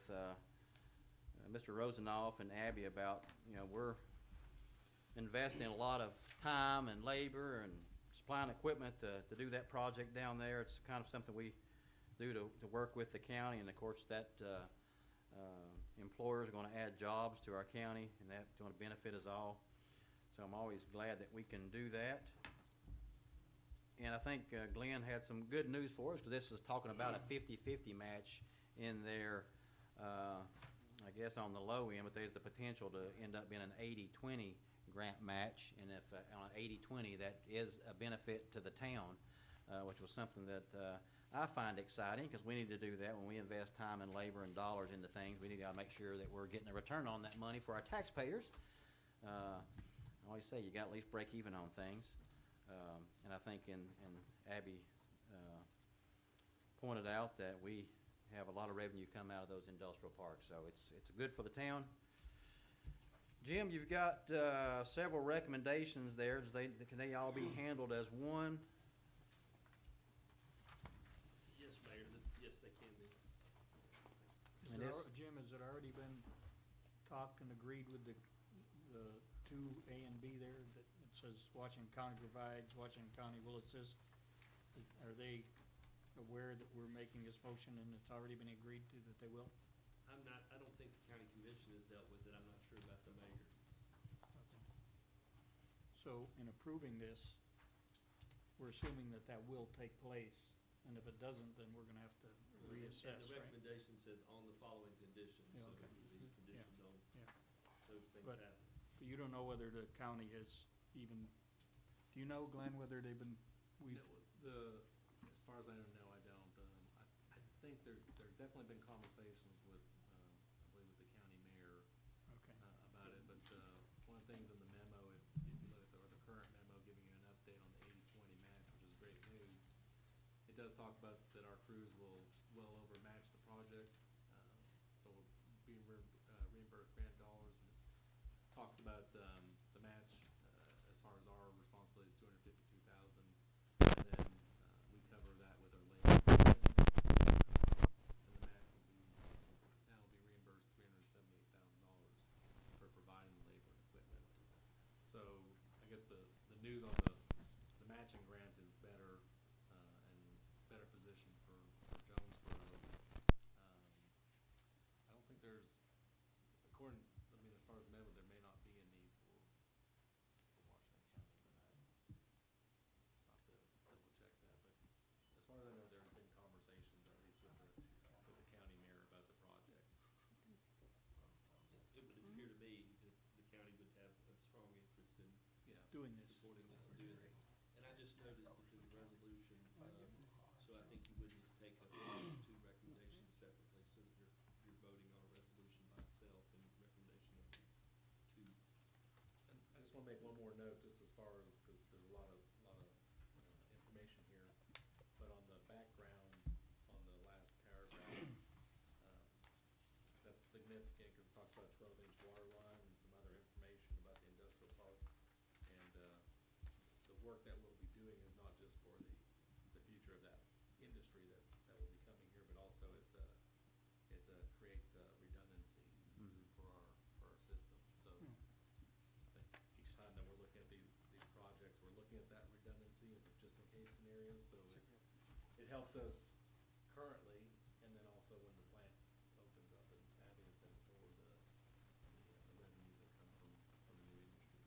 Mr. Rosenoff and Abby about, we're investing a lot of time and labor and supplying equipment to do that project down there. It's kind of something we do to work with the county, and of course that employers are going to add jobs to our county, and that's going to benefit us all. So I'm always glad that we can do that. And I think Glenn had some good news for us, because this was talking about a 50-50 match in there, I guess on the low end, but there's the potential to end up being an 80-20 grant match. And if on an 80-20, that is a benefit to the town, which was something that I find exciting, because we need to do that when we invest time and labor and dollars into things. We need to make sure that we're getting a return on that money for our taxpayers. I always say you got to at least break even on things. And I think and Abby pointed out that we have a lot of revenue come out of those industrial parks, so it's good for the town. Jim, you've got several recommendations there. Can they all be handled as one? Yes, Mayor, yes, they can be. And this- Jim, has it already been talked and agreed with the two A and B there that it says Washington County provides, Washington County will assist? Are they aware that we're making this motion and it's already been agreed to that they will? I don't think the county commission has dealt with it, I'm not sure about the mayor. Okay. So in approving this, we're assuming that that will take place, and if it doesn't, then we're gonna have to reassess, And the right? recommendation says on the following conditions, Yeah, so okay. it would be conditioned on Yeah. those things But- happening. But you don't know whether the county has even, do you know, Glenn, whether they've been, No, as far as I know, I don't. there's definitely been conversations with, I believe with the county mayor, Okay. about it, but, one of the things in the memo, if you look at the current memo giving you an update on the 80-20 match, which is great news, it does talk about that our crews will well over match the project, so we're being reimbursed grant dollars, and it talks about, the match, as far as our responsibility is $252,000, and then, we cover that with our labor. And the match will be, the town will be reimbursed $378,000 for providing the labor and equipment. So, I guess the news on the matching grant is better, and better position for Jonesborough. I don't think there's, according, I mean, as far as memo, there may not be a need for Washington County, but I'll have to double check that, but as far as I know, there's been conversations, at least with the county mayor about the project. It would appear to me that the county would have a strong interest in Yeah. Doing this. supporting this and doing this. And I just noticed that there's a resolution, so I think you would need to take up those two recommendations separately, so that you're voting on a resolution by itself and recommendation of two. And I just wanna make one more note, just as far as, cause there's a lot of information here, but on the background, on the last paragraph, that's significant, cause it talks about a 12-inch water line and some other information about the industrial park. And, the work that we'll be doing is not just for the future of that industry that will be coming here, but also it creates redundancy for our system. So, I think each time that we're looking at these projects, we're looking at that redundancy and the just-in-case scenario, so it helps us currently, and then also when the plant opens up, it's obvious and for the revenues that come from the new industries.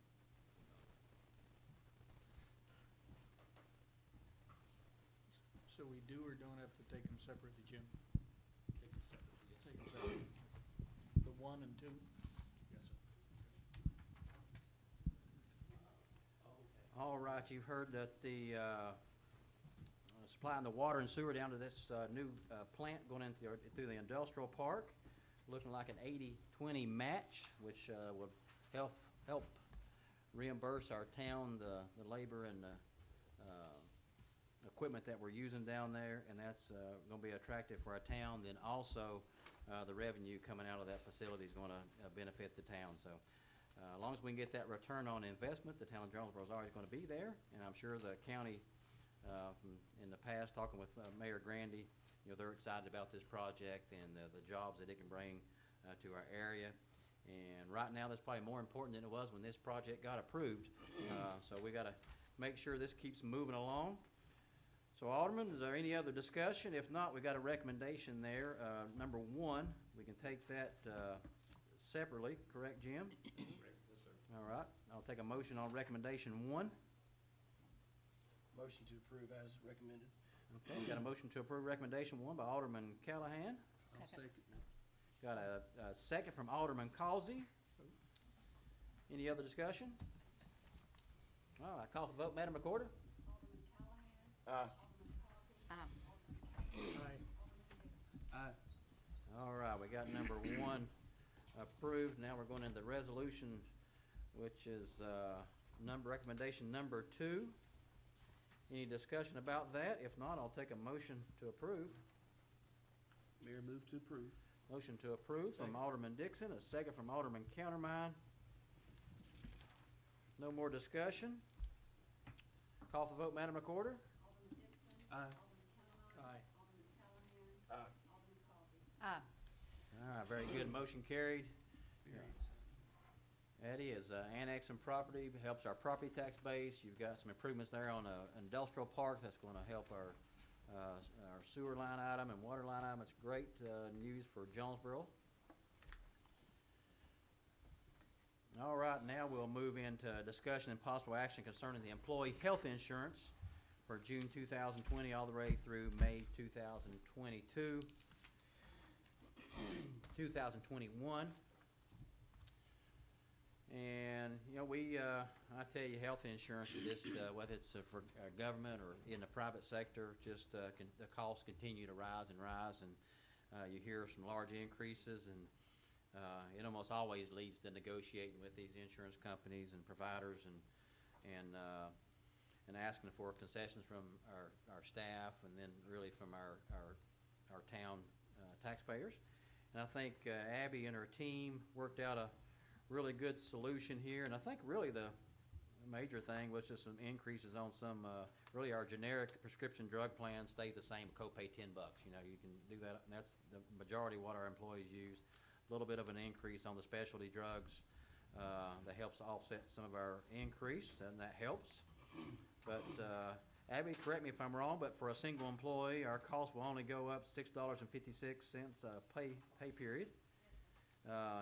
So we do or don't have to take them separately, Jim? Take it separately, yes. Take them separately. The 1 and 2? Yes, sir. All right, you've heard that the supplying the water and sewer down to this new plant going into through the industrial park, looking like an 80-20 match, which will help reimburse our town the labor and equipment that we're using down there, and that's going to be attractive for our town. Then also the revenue coming out of that facility is going to benefit the town. So as long as we can get that return on investment, the town of Jonesborough is always going to be there, and I'm sure the county in the past, talking with Mayor Grandy, they're excited about this project and the jobs that it can bring to our area. And right now, that's probably more important than it was when this project got approved. So we got to make sure this keeps moving along. So Alderman, is there any other discussion? If not, we got a recommendation there. Number 1, we can take that separately, correct, Jim? Correct, yes, sir. All right, I'll take a motion on recommendation 1. Motion to approve as recommended. Okay, got a motion to approve recommendation 1 by Alderman Callahan. I'll second. Got a second from Alderman Causey. Any other discussion? All right, call for vote, Madam Recorder. Alderman Callahan. Aye. Alderman Causey. Aye. Aye. Aye. All right, we got number 1 approved. Now we're going into the resolution, which is recommendation number 2. Any discussion about that? If not, I'll take a motion to approve. Mayor, move to approve. Motion to approve from Second. Alderman Dixon, a second from Alderman Countermine. No more discussion. Call for vote, Madam Recorder. Alderman Dixon. Aye. Alderman Callahan. Aye. Alderman Callahan. Aye. Alderman Causey. Aye. All right, very good. Motion carried. Very Eddie is annexing property, helps our property tax base. You've got some improvements there on an industrial park that's going to help our sewer line item and water line item. It's great news for Jonesborough. All right, now we'll move into discussion and possible action concerning the employee health insurance for June 2020 all the way through May 2022, 2021. And, you know, I tell you, health insurance, whether it's for government or in the private sector, just the costs continue to rise and rise, and you hear some large increases, and it almost always leads to negotiating with these insurance companies and providers, and asking for concessions from our staff, and then really from our town taxpayers. And I think Abby and her team worked out a really good solution here. And I think really the major thing was just some increases on some, really our generic prescription drug plan stays the same, copay $10. You know, you can do that, and that's the majority of what our employees use. A little bit of an increase on the specialty drugs that helps offset some of our increase, and that helps. But Abby, correct me if I'm wrong, but for a single employee, our cost will only go up $6.56 pay period.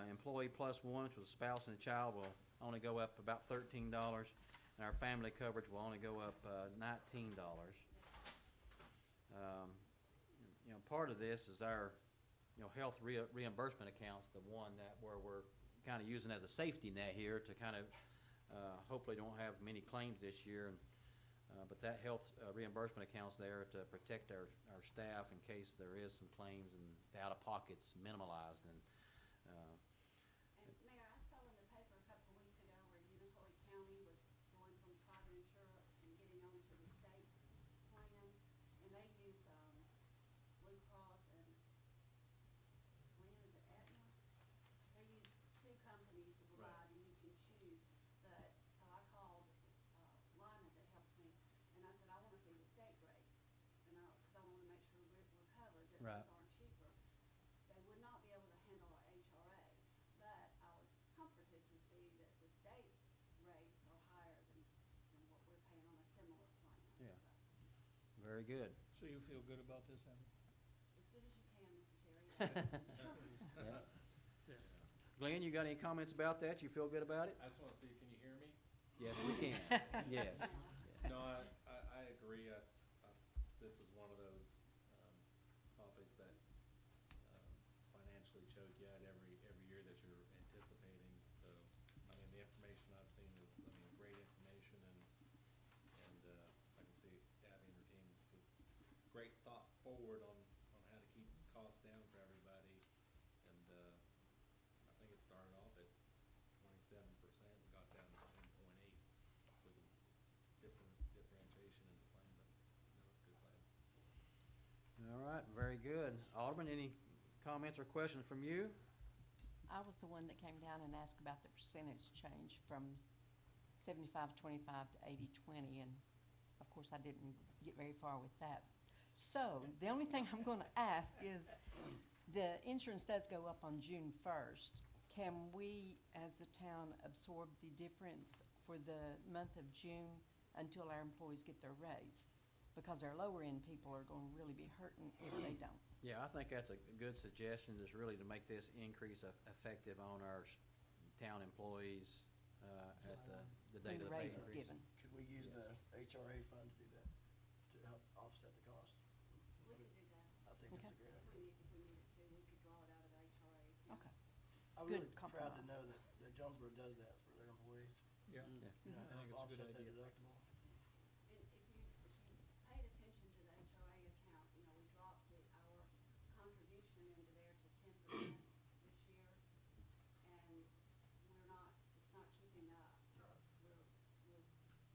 Employee plus one, which was a spouse and a child, will only go up about $13, and our family coverage will only go up $19. You know, part of this is our, you know, health reimbursement accounts, the one that where we're kind of using as a safety net here to kind of hopefully don't have many claims this year. And but that health reimbursement account's there to protect our staff in case there is some claims, and the out-of-pocket's minimalized. And Mayor, I saw in the paper a couple of weeks ago where Unicoi County was going from private insurance and getting on to the state's plan, and they use Blue Cross and Lynn, is it Aetna? They use two companies to provide, and you can choose. But so I called Lyman that helps me, and I said I want to see the state rates, and because I want to make sure we're covered, that Right. those aren't cheaper. They would not be able to handle our HRA, but I was comforted to see that the state rates are higher than what we're paying on a similar plan. Yeah. So, very good. So you feel good about this, Abby? as good as you can, Mr. Terry. Yeah. Yeah. Glenn, you got any comments about that? You feel good about it? I just want to see, can you hear me? Yes, we can. Yes. No, I agree. This is one of those topics that financially choke you at every year that you're anticipating. So, I mean, the information I've seen is, great information, and I can see Abby and her team with great thought forward on how to keep costs down for everybody. And I think it started off at 27% and got down to 10.8 with a differentiation in the plan, but no, it's a good plan. All right, very good. Alderman, any comments or questions from you? I was the one that came down and asked about the percentage change from 75-25 to 80-20, and of course I didn't get very far with that. So the only thing I'm going to ask is, the insurance does go up on June 1st. Can we, as the town, absorb the difference for the month of June until our employees get their raise? Because our lower end people are going to really be hurting if they don't. Yeah, I think that's a good suggestion, is really to make this increase effective on our town employees at the date When of the the pay raise is increase. given. Could we use the HRA fund to do that, to help offset the cost? We could do that. I think that's a great If idea. we needed to, we could draw it out of the HRA account. Okay. I'm Good really proud to compromise. know that Jonesborough does that for their employees. Yeah. Yeah. You know, I think to it's a good offset that idea. deductible. And if you paid attention to the HRA account, we dropped our contribution into there to 10% this year, and it's not keeping up. We're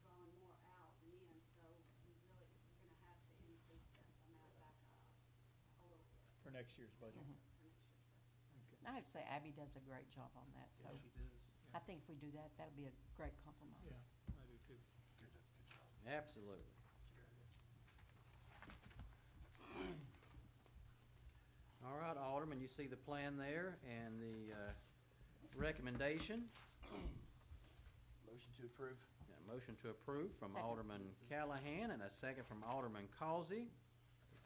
drawing more out than in, so we're gonna have to increase that amount back up a little bit. For next year's budget? Mhm. For next year's budget. Okay. I have to say Abby does a great job on that, so Yeah, she does. I think if we do that, that'll be a great compromise. Yeah, I do too. Good job. Absolutely. That's a great idea. All right, Alderman, you see the plan there and the recommendation. Motion to approve. Yeah, motion to approve from Second. Alderman Callahan and a second from Alderman Causey.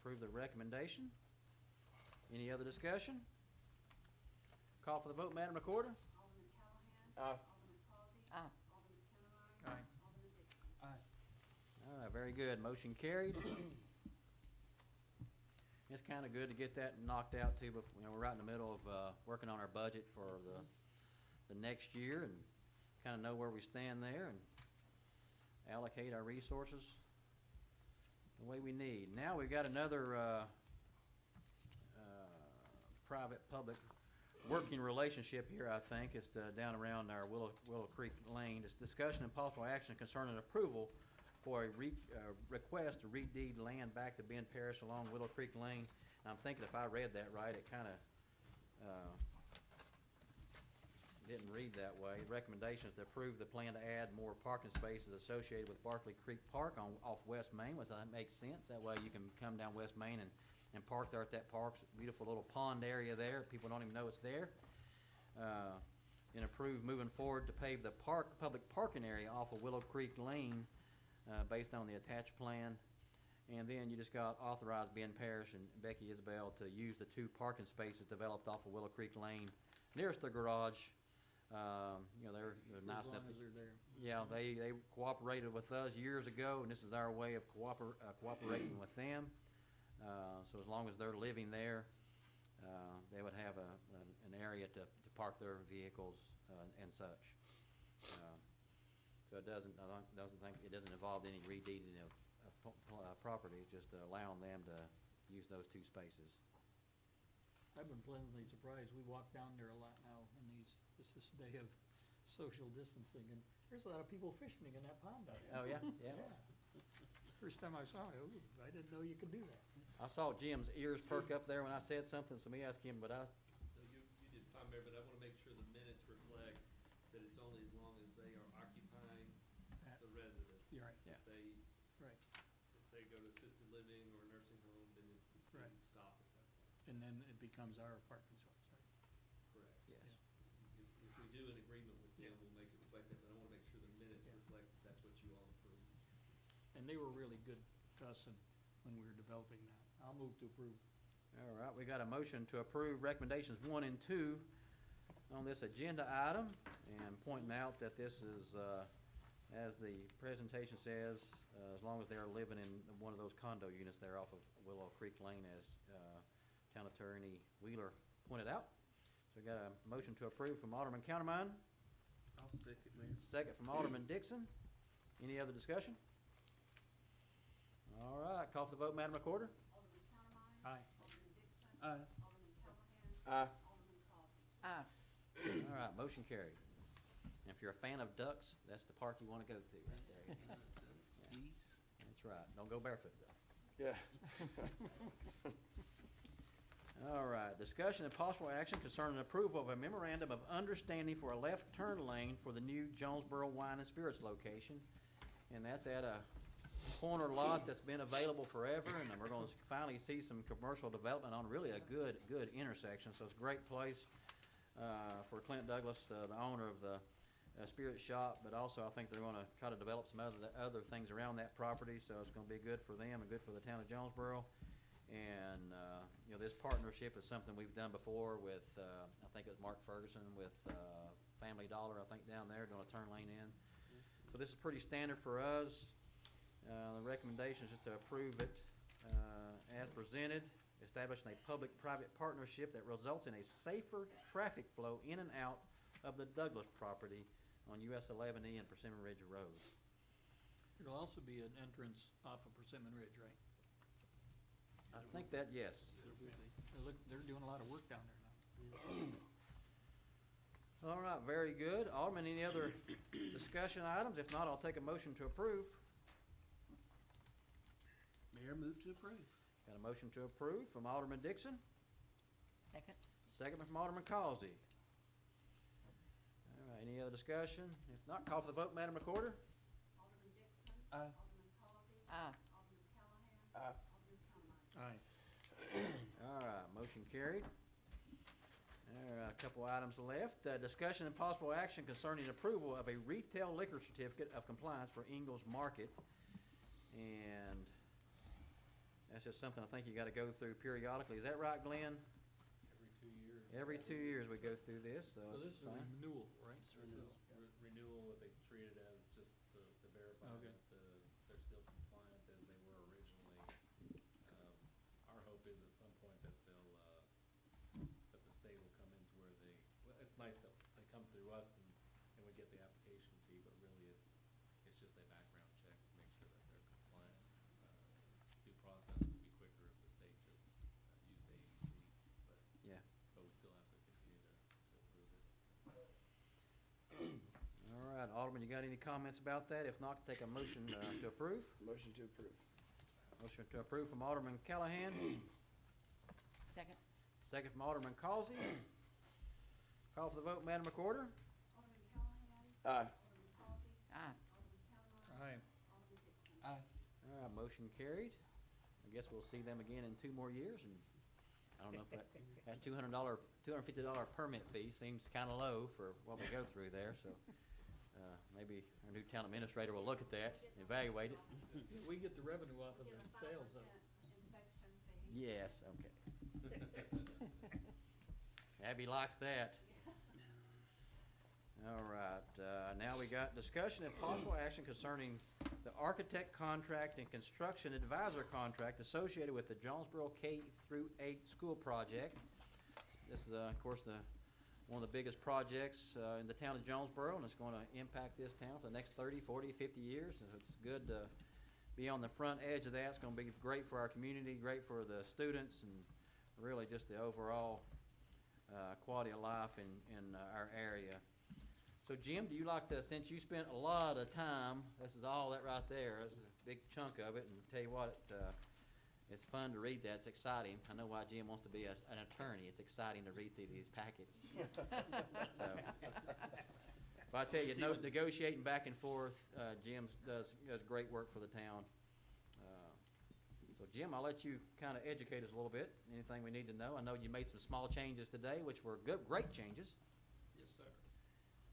Approve the recommendation. Any other discussion? Call for the vote, Madam Recorder. Alderman Callahan. Aye. Alderman Causey. Aye. Alderman Kinnaird. Aye. Alderman Dixon. All right, very good. Motion carried. It's kind of good to get that knocked out too. Before, we're right in the middle of working on our budget for the next year, and kind of know where we stand there and allocate our resources the way we need. Now we've got another private-public working relationship here, I think. It's down around our Willow Creek Lane. It's discussion and possible action concerning approval for a request to redeed land back to Ben Parish along Willow Creek Lane. And I'm thinking if I read that right, it kind of didn't read that way. Recommendations to approve the plan to add more parking spaces associated with Barkley Creek Park off West Main, which I think makes sense. That way you can come down West Main and park there at that park. It's a beautiful little pond area there. People don't even know it's there. And approve moving forward to pave the public parking area off of Willow Creek Lane based on the attached plan. And then you just got authorized Ben Parish and Becky Isabel to use the 2 parking spaces developed off of Willow Creek Lane nearest the garage. They're nice As long enough. as they're there. Yeah, they cooperated with us years ago, and this is our way of cooperating with them. So as long as they're living there, they would have an area to park their vehicles and such. So it doesn't involve any redeeding of property. It's just allowing them to use those 2 spaces. I've been pleasantly surprised. We walk down there a lot now this day of social distancing, and there's a lot of people fishing in that pond out there. Oh, yeah? Yeah. First time I saw it, I didn't know you could do that. I saw Jim's ears perk up there when I said something, so me ask him, but No, you did fine, Mayor, but I want to make sure the minutes reflect that it's only as long as they are occupying the residence. You're right. Yeah. Right. If they go to assisted living or nursing home, then it Right. can stop at that point. And then it becomes our parking spots, right? Correct. yes. If we do an agreement with them, we'll make it reflect that, but I want to make sure the minutes Yeah. reflect that that's what you all approved. And they were really good to us when we were developing that. I'll move to approve. All right, we got a motion to approve recommendations 1 and 2 on this agenda item, and pointing out that this is, as the presentation says, as long as they are living in one of those condo units there off of Willow Creek Lane, as Town Attorney Wheeler pointed out. So we got a motion to approve from Alderman Countermine, I'll second, Mayor. second from Alderman Dixon. Any other discussion? All right, call for the vote, Madam Recorder. Alderman Countermine. Aye. Alderman Dixon. Aye. Alderman Callahan. Aye. Alderman Causey. Aye. All right, motion carried. And if you're a fan of ducks, that's the park you want to go to right there. Skis. That's right. Don't go barefoot, though. Yeah. All right, discussion and possible action concerning approval of a memorandum of understanding for a left turn lane for the new Jonesborough Wine and Spirits location. And that's at a corner lot that's been available forever, and we're going to finally see some commercial development on really a good intersection. So it's a great place for Clint Douglas, the owner of the spirit shop, but also I think they're going to try to develop some other things around that property. So it's going to be good for them and good for the town of Jonesborough. And this partnership is something we've done before with I think it was Mark Ferguson with Family Dollar, I think, down there doing a turn lane in. So this is pretty standard for us. The recommendation is just to approve it as presented, establishing a public-private partnership that results in a safer traffic flow in and out of the Douglas property on US 11E and Persimmon Ridge Road. It'll also be an entrance off of Persimmon Ridge, right? I think that, yes. They're doing a lot of work down there now. All right, very good. Alderman, any other discussion items? If not, I'll take a motion to approve. Mayor, move to approve. Got a motion to approve from Alderman Dixon, Second? second from Alderman Causey. All right, any other discussion? If not, call for the vote, Madam Recorder. Alderman Dixon. Aye. Alderman Causey. Aye. Alderman Callahan. Aye. Alderman Countermine. Aye. All right, motion carried. All right, a couple items left. Discussion and possible action concerning approval of a retail liquor certificate of compliance for Ingles Market. And that's just something I think you got to go through periodically. Is that right, Glenn? Every 2 years. Every 2 years we go through this, so So this it's is a fine. renewal, right? This is renewal, what they treat it as, just to verify Okay. that they're still compliant as they were originally. Our hope is at some point that that the state will come into where well, it's nice that they come through us and and we get the application fee, but really it's just a background check to make sure that they're compliant. Due process would be quicker if the state just used the ABC, Yeah. but we still have to continue to approve it. All right, Alderman, you got any comments about that? If not, take a motion to approve. Motion to approve. Motion to approve from Alderman Callahan, Second? second from Alderman Causey. Call for the vote, Madam Recorder. Alderman Callahan. Aye. Alderman Causey. Aye. Alderman Cavanagh. Aye. Alderman Dixon. Aye. All right, motion carried. I guess we'll see them again in 2 more years, and I don't know if that $250 permit fee seems kind of low for what we go through there, so maybe our new town administrator will look at that, evaluate it. We get the revenue off of Get the a sales of 5% inspection fee. Yes, okay. Abby likes that. All right, now we got discussion and possible action concerning the architect contract and construction advisor contract associated with the Jonesborough K-8 school project. This is, of course, one of the biggest projects in the town of Jonesborough, and it's going to impact this town for the next 30, 40, 50 years. And it's good to be on the front edge of that. It's going to be great for our community, great for the students, and really just the overall quality of life in our area. So, Jim, do you like to, since you spent a lot of time, this is all that right there, this is a big chunk of it, and tell you what, it's fun to read that, it's exciting. I know why Jim wants to be an attorney, it's exciting to read through these packets. So, but I tell you, negotiating back and forth, Jim does great work for the town. So, Jim, I'll let you kind of educate us a little bit, anything we need to know. I know you made some small changes today, which were good, great changes. Yes, sir.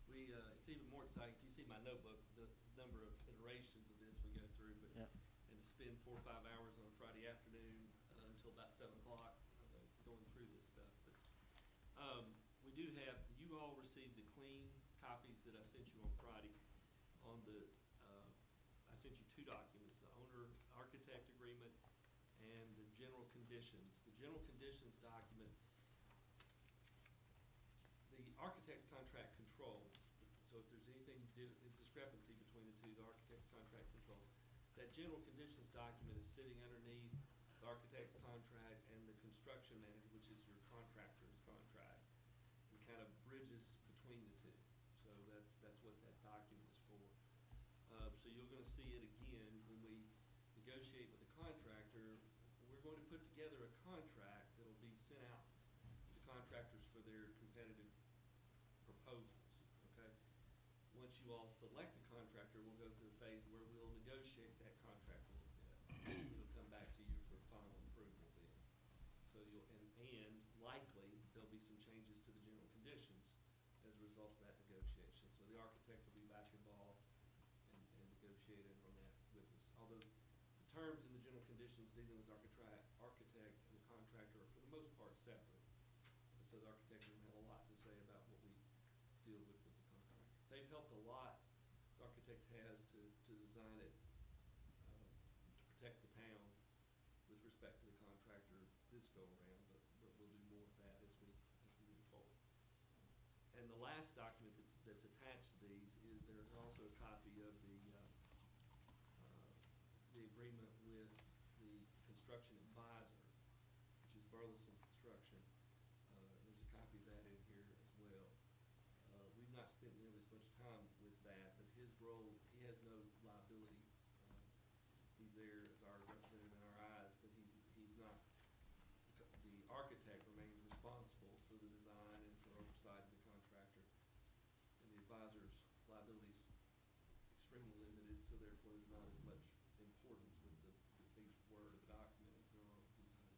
It's even more exciting. You see my notebook, the number of iterations of this we go through, but Yeah. and to spend 4 or 5 hours on a Friday afternoon until about 7 o'clock going through this stuff. But we do have, you all received the clean copies that I sent you on Friday. On the, I sent you 2 documents: the owner-architect agreement and the general conditions. The general conditions document, the architect's contract control. So if there's anything discrepancy between the two, the architect's contract control, that general conditions document is sitting underneath the architect's contract and the construction manager, which is your contractor's contract, and kind of bridges between the two. So that's what that document is for. So you're going to see it again when we negotiate with the contractor. We're going to put together a contract that will be sent out to contractors for their competitive proposals. Okay. Once you all select a contractor, we'll go through a phase where we'll negotiate that contract a little bit. It'll come back to you for final approval then. So and likely there'll be some changes to the general conditions as a result of that negotiation. So the architect will be back involved and negotiating on that with us. Although the terms in the general conditions dealing with architect and the contractor are for the most part separate. So the architect doesn't have a lot to say about what we deal with the contractor. They've helped a lot, the architect has, to design it to protect the town with respect to the contractor this go around, but we'll do more of that as we move forward. And the last document that's attached to these is there's also a copy of the agreement with the construction advisor, which is Burleson Construction. There's a copy of that in here as well. We've not spent nearly as much time with that, but his role, he has no liability. He's there as our representative in our eyes, but he's not, the architect remains responsible for the design and for oversight of the contractor. And the advisor's liability is extremely limited, so therefore there's not as much importance with each word of the document as there are with design.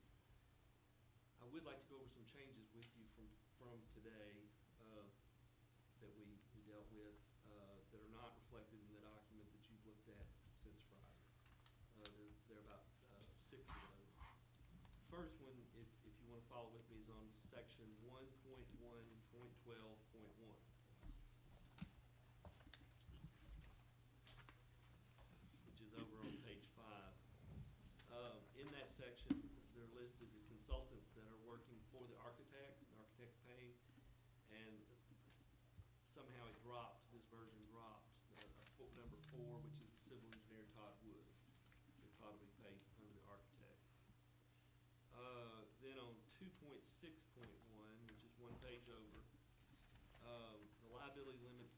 I would like to go over some changes with you from today that we dealt with that are not reflected in the document that you've looked at since Friday. There are about 6 of those. First one, if you want to follow with me, is on section 1.1.12.1. Which is over on page 5. In that section, they're listed the consultants that are working for the architect paying, and somehow it dropped this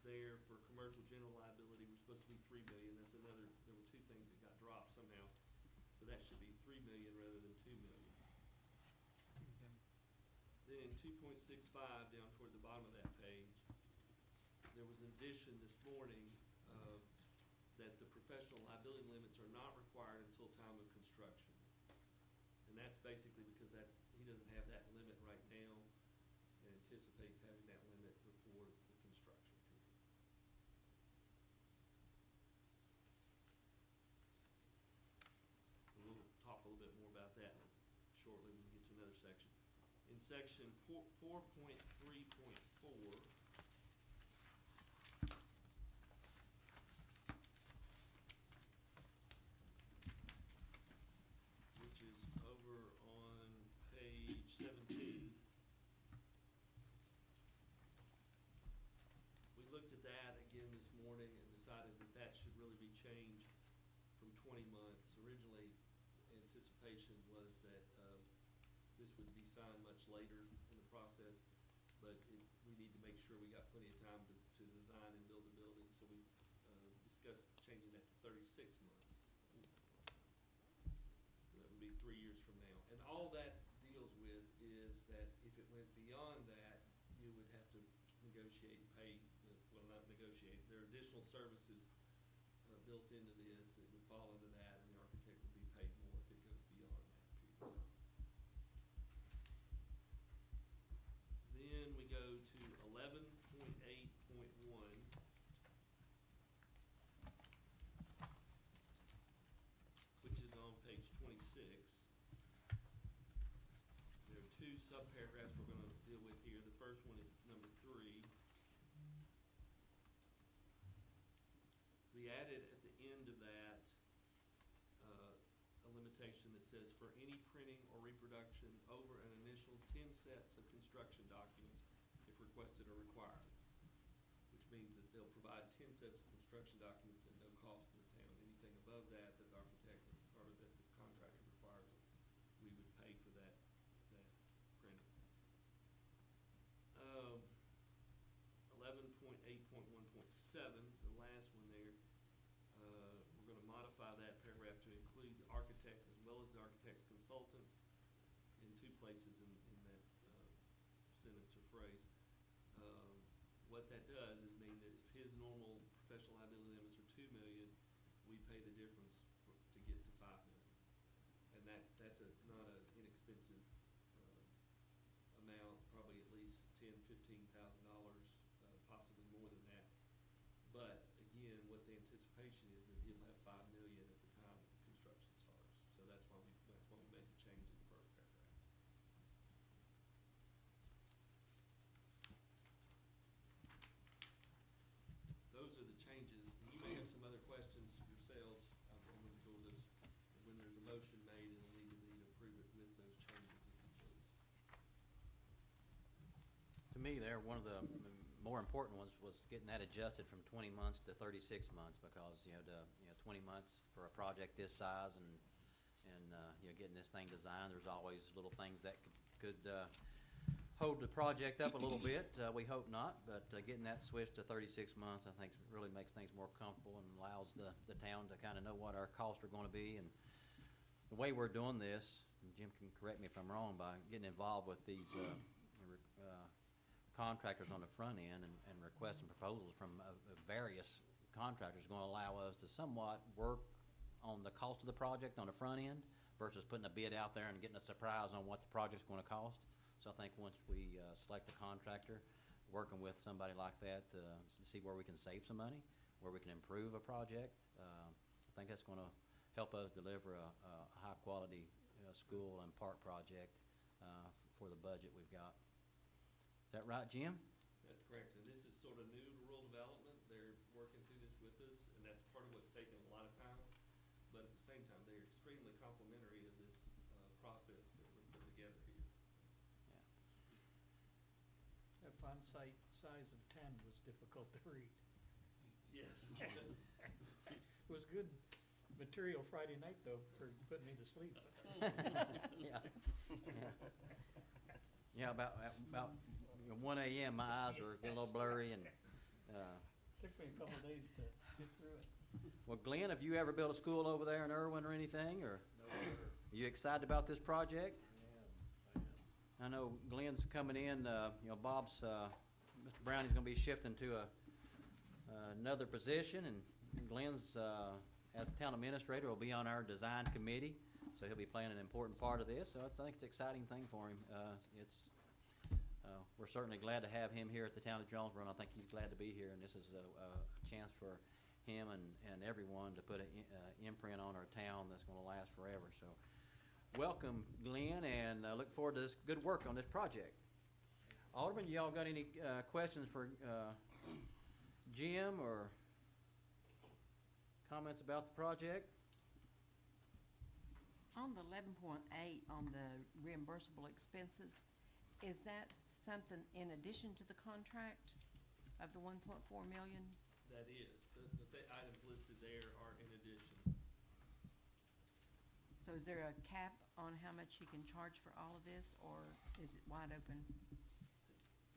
there for commercial general liability were supposed to be 3 million. That's another, there were two things that got dropped somehow. So that should be 3 million rather than 2 million. Okay. Then in 2.65, down toward the bottom of that page, there was an addition this morning that the professional liability limits are not required until time of construction. And that's basically because he doesn't have that limit right now and anticipates having that limit before the construction period. And we'll talk a little bit more about that shortly when we get to another section. In section 4.3.4, which is over on page 17. We looked at that again this morning and decided that that should really be changed from 20 months. Originally, anticipation was that this would be signed much later in the process, but we need to make sure we got plenty of time to design and build the building, so we discussed changing that to 36 months. So that would be 3 years from now. And all that deals with is that if it went beyond that, you would have to negotiate and pay, well, not negotiate, there are additional services built into this that would fall into that, and the architect would be paid more if it goes beyond that period of time. Then we go to 11.8.1. Which is on page 26. There are two subparagraphs we're going to deal with here. The first one is number 3. We added at the end of that a limitation that says for any printing or reproduction over an initial 10 sets of construction documents if requested or required, which means that they'll provide 10 sets of construction documents at no cost to the town. Anything above that that the architect or that the contractor requires, we would pay for that printing. 11.8.1.7, the last one there, we're going to modify that paragraph to include the architect as well as the architect's consultants in two places in that sentence or phrase. What that does is mean that if his normal professional liability limits are 2 million, we pay the difference to get to 5 million. And that's not an inexpensive amount, probably at least $10,000–15,000, possibly more than that. But again, what the anticipation is that he'll have 5 million at the time that the construction starts. So that's why we made the change in the first paragraph. Those are the changes. You may have some other questions yourselves. I'm going to go over those when there's a motion made, and we'll need to approve it with those changes, if you please. To me, there, one of the more important ones was getting that adjusted from 20 months to 36 months, because 20 months for a project this size and getting this thing designed, there's always little things that could hold the project up a little bit. We hope not, but getting that switched to 36 months, I think, really makes things more comfortable and allows the town to kind of know what our costs are going to be. And the way we're doing this, and Jim can correct me if I'm wrong, by getting involved with these contractors on the front end and requesting proposals from various contractors is going to allow us to somewhat work on the cost of the project on the front end versus putting a bid out there and getting a surprise on what the project's going to cost. So I think once we select a contractor, working with somebody like that to see where we can save some money, where we can improve a project, I think that's going to help us deliver a high-quality school and park project for the budget we've got. Is that right, Jim? That's correct. And this is sort of new to rural development. They're working through this with us, and that's part of what's taken a lot of time. But at the same time, they're extremely complimentary of this process that we're putting together here. That font size of 10 was difficult to read. Yes. It was good material Friday night, though, for putting me to sleep. Yeah, about 1 a.m. my eyes were a little blurry, and Took me a couple of days to get through it. Well, Glenn, have you ever built a school over there in Irwin or anything, or No, sir. are you excited about this project? I am. I know Glenn's coming in, Bob's, Mr. Browning's gonna be shifting to another position, and Glenn's, as town administrator, will be on our design committee, so he'll be playing an important part of this, so I think it's an exciting thing for him. We're certainly glad to have him here at the town of Jonesborough, and I think he's glad to be here, and this is a chance for him and everyone to put an imprint on our town that's gonna last forever, so. Welcome, Glenn, and look forward to this good work on this project. Alderman, y'all got any questions for Jim or comments about the project? On the 11.8 on the reimbursable expenses, is that something in addition to the contract of the 1.4 million? That is, the items listed there are in addition. So is there a cap on how much you can charge for all of this, or is it wide open?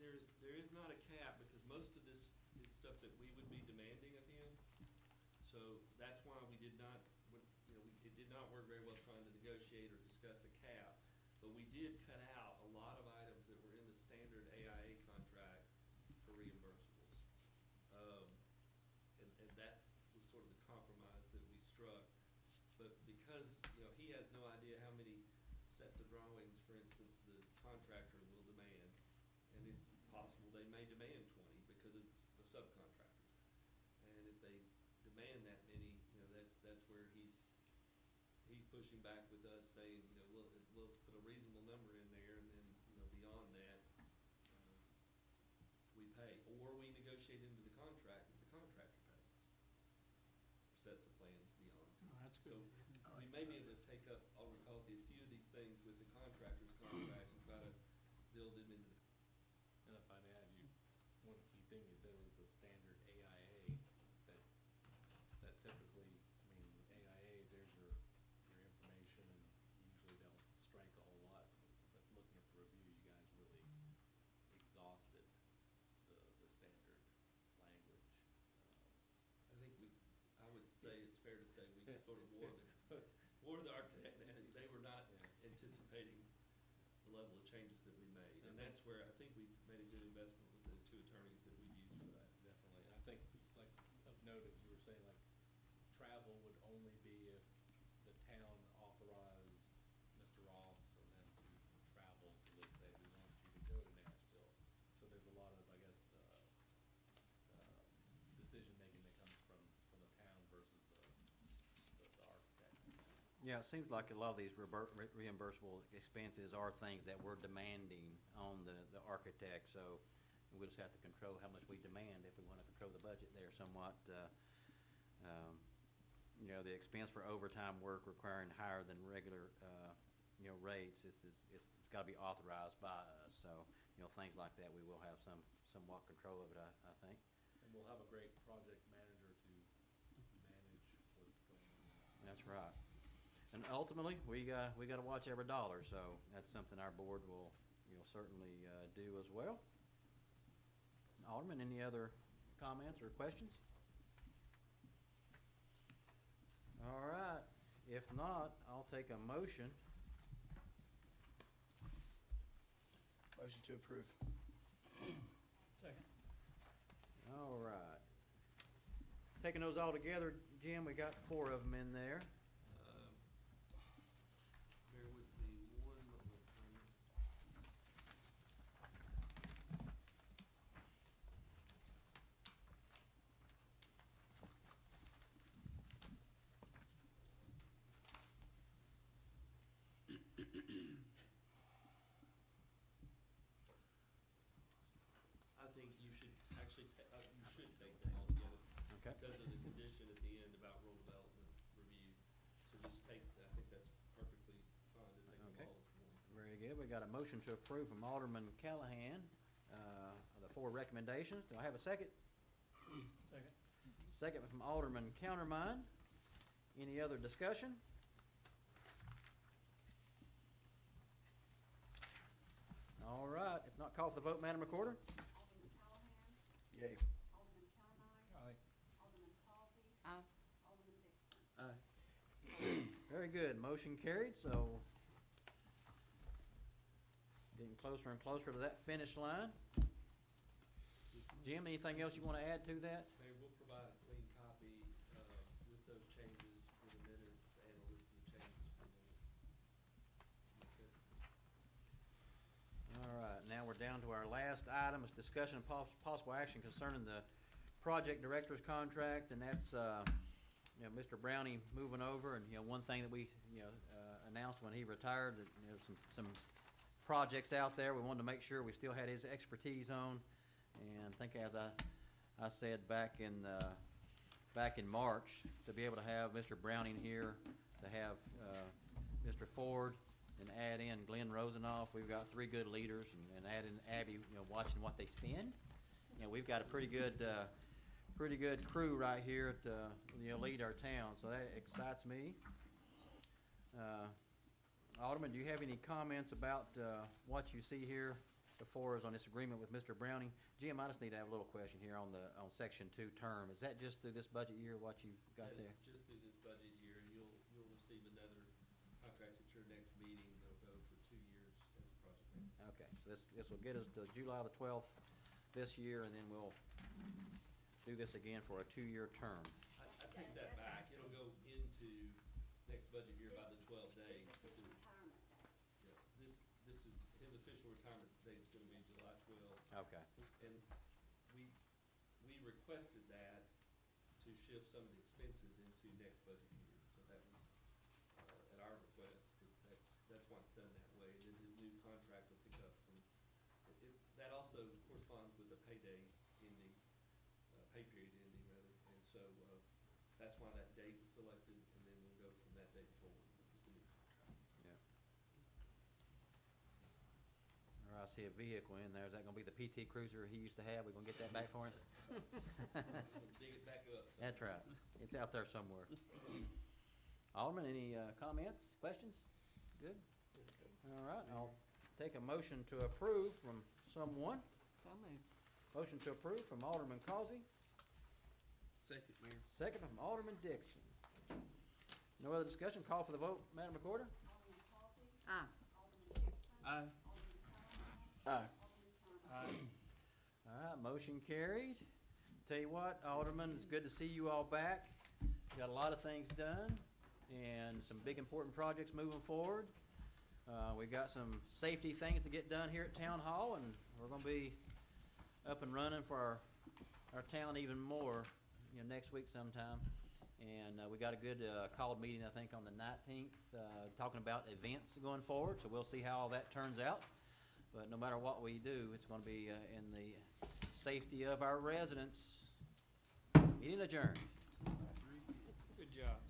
There is not a cap, because most of this is stuff that we would be demanding of him. So that's why we did not, it did not work very well trying to negotiate or discuss a cap. But we did cut out a lot of items that were in the standard AIA contract for reimbursables. And that was sort of the compromise that we struck. But because, he has no idea how many sets of drawings, for instance, the contractor will demand. And it's possible they may demand 20 because it's the subcontractors. And if they demand that many, that's where he's pushing back with us, saying, let's put a reasonable number in there, and then, beyond that, we pay. Or we negotiate into the contract that the contractor pays for sets of plans beyond. Oh, that's good. So we may be able to take up, Alderman Causey, a few of these things with the contractor's contract and try to build them into the. And if I'd add, one key thing you said was the standard AIA, that typically, AIA, there's your information, and usually don't strike a whole lot, but looking at the review, you guys really exhausted the standard language. I think I would say it's fair to say we sort of wore the architect, and they were not anticipating the level of changes that we made. And that's where I think we made a good investment with the two attorneys that we used for that. Definitely. And I think, like, of note, as you were saying, like, travel would only be if the town authorized Mr. Ross or them to travel to, let's say, we want you to go to Nashville. So there's a lot of, I guess, decision-making that comes from the town versus the architect. Yeah, it seems like a lot of these reimbursable expenses are things that we're demanding on the architect, so we'll just have to control how much we demand if we want to control the budget there somewhat. The expense for overtime work requiring higher than regular, rates, it's got to be authorized by us. So, things like that, we will have somewhat control of it, I think. And we'll have a great project manager to manage what's going on. That's right. And ultimately, we got to watch every dollar, so that's something our board will, certainly do as well. Alderman, any other comments or questions? All right. If not, I'll take a motion. Motion to approve. Second. All right. Taking those all together, Jim, we got 4 of them in there. Bear with me one moment. I think you should actually take them all together. Okay. Because of the condition at the end about rural development review. So just I think that's perfectly fine to take them Okay. all at once. Very good. We got a motion to approve from Alderman Callahan, the 4 recommendations. Do I have a second? Second. Second from Alderman Countermine. Any other discussion? All right. If not, call for the vote, Madam Recorder. Alderman Callahan, Yay. Alderman Countermine, motion carried, so getting closer and closer to that finish line. Jim, anything else you want to add to that? Mayor, we'll provide a clean copy with those changes for the minutes and a list of the changes for the minutes. Okay. All right, now we're down to our last item, is discussion of possible action concerning the project director's contract, and that's, Mr. Browning moving over, and, one thing that we, announced when he retired, that, some projects out there we wanted to make sure we still had his expertise on, and I think as I said back in March, to be able to have Mr. Browning here, to have, Mr. Ford, and add in Glenn Rosenoff. We've got three good leaders, and add in Abby, watching what they spend. We've got a pretty good crew right here to lead our town, so that excites me. Alderman, do you have any comments about what you see here before us on this agreement with Mr. Browning? Jim, I just need to have a little question here on Section 2 term. Is that just through this budget year, what you've got there? Yes, just through this budget year, and you'll receive another contract at your next meeting. They'll go for 2 years as a project manager. Okay, so this will get us to July the 12th this year, and then we'll do this again for a 2-year term. I take that back. It'll go into next budget year by the 12 days. This is his retirement day. Yeah, this is, his official retirement date is gonna be July 12th. Okay. And we requested that to shift some of the expenses into next budget year. So that was, at our request, because that's why it's done that way. And then his new contract will pick up from, that also corresponds with the payday ending, pay period ending rather. And so, that's why that date was selected, and then we'll go from that date forward with the new contract. Yeah. Or I see a vehicle in there. Is that gonna be the PT Cruiser he used to have? We gonna get that back for him? Dig it back up. That's right. It's out there somewhere. Alderman, any comments, questions? Good? All right, I'll take a motion to approve from someone. So moved. Motion to approve from Alderman Causey, Second, Mayor. second from Alderman Dixon. No other discussion? Call for the vote, Madam Recorder? Alderman Halsey. Aye. Alderman Dixon. Aye. Alderman Callaway. Aye. Alderman Turner. All right, motion carried. Tell you what, Alderman, it's good to see you all back. Got a lot of things done and some big important projects moving forward. We got some safety things to get done here at Town Hall, and we're gonna be up and running for our town even more, next week sometime. And we got a good called meeting, I think, on the 19th, talking about events going forward, so we'll see how all that turns out. But no matter what we do, it's going to be in the safety of our residents. Meeting adjourned. Good job.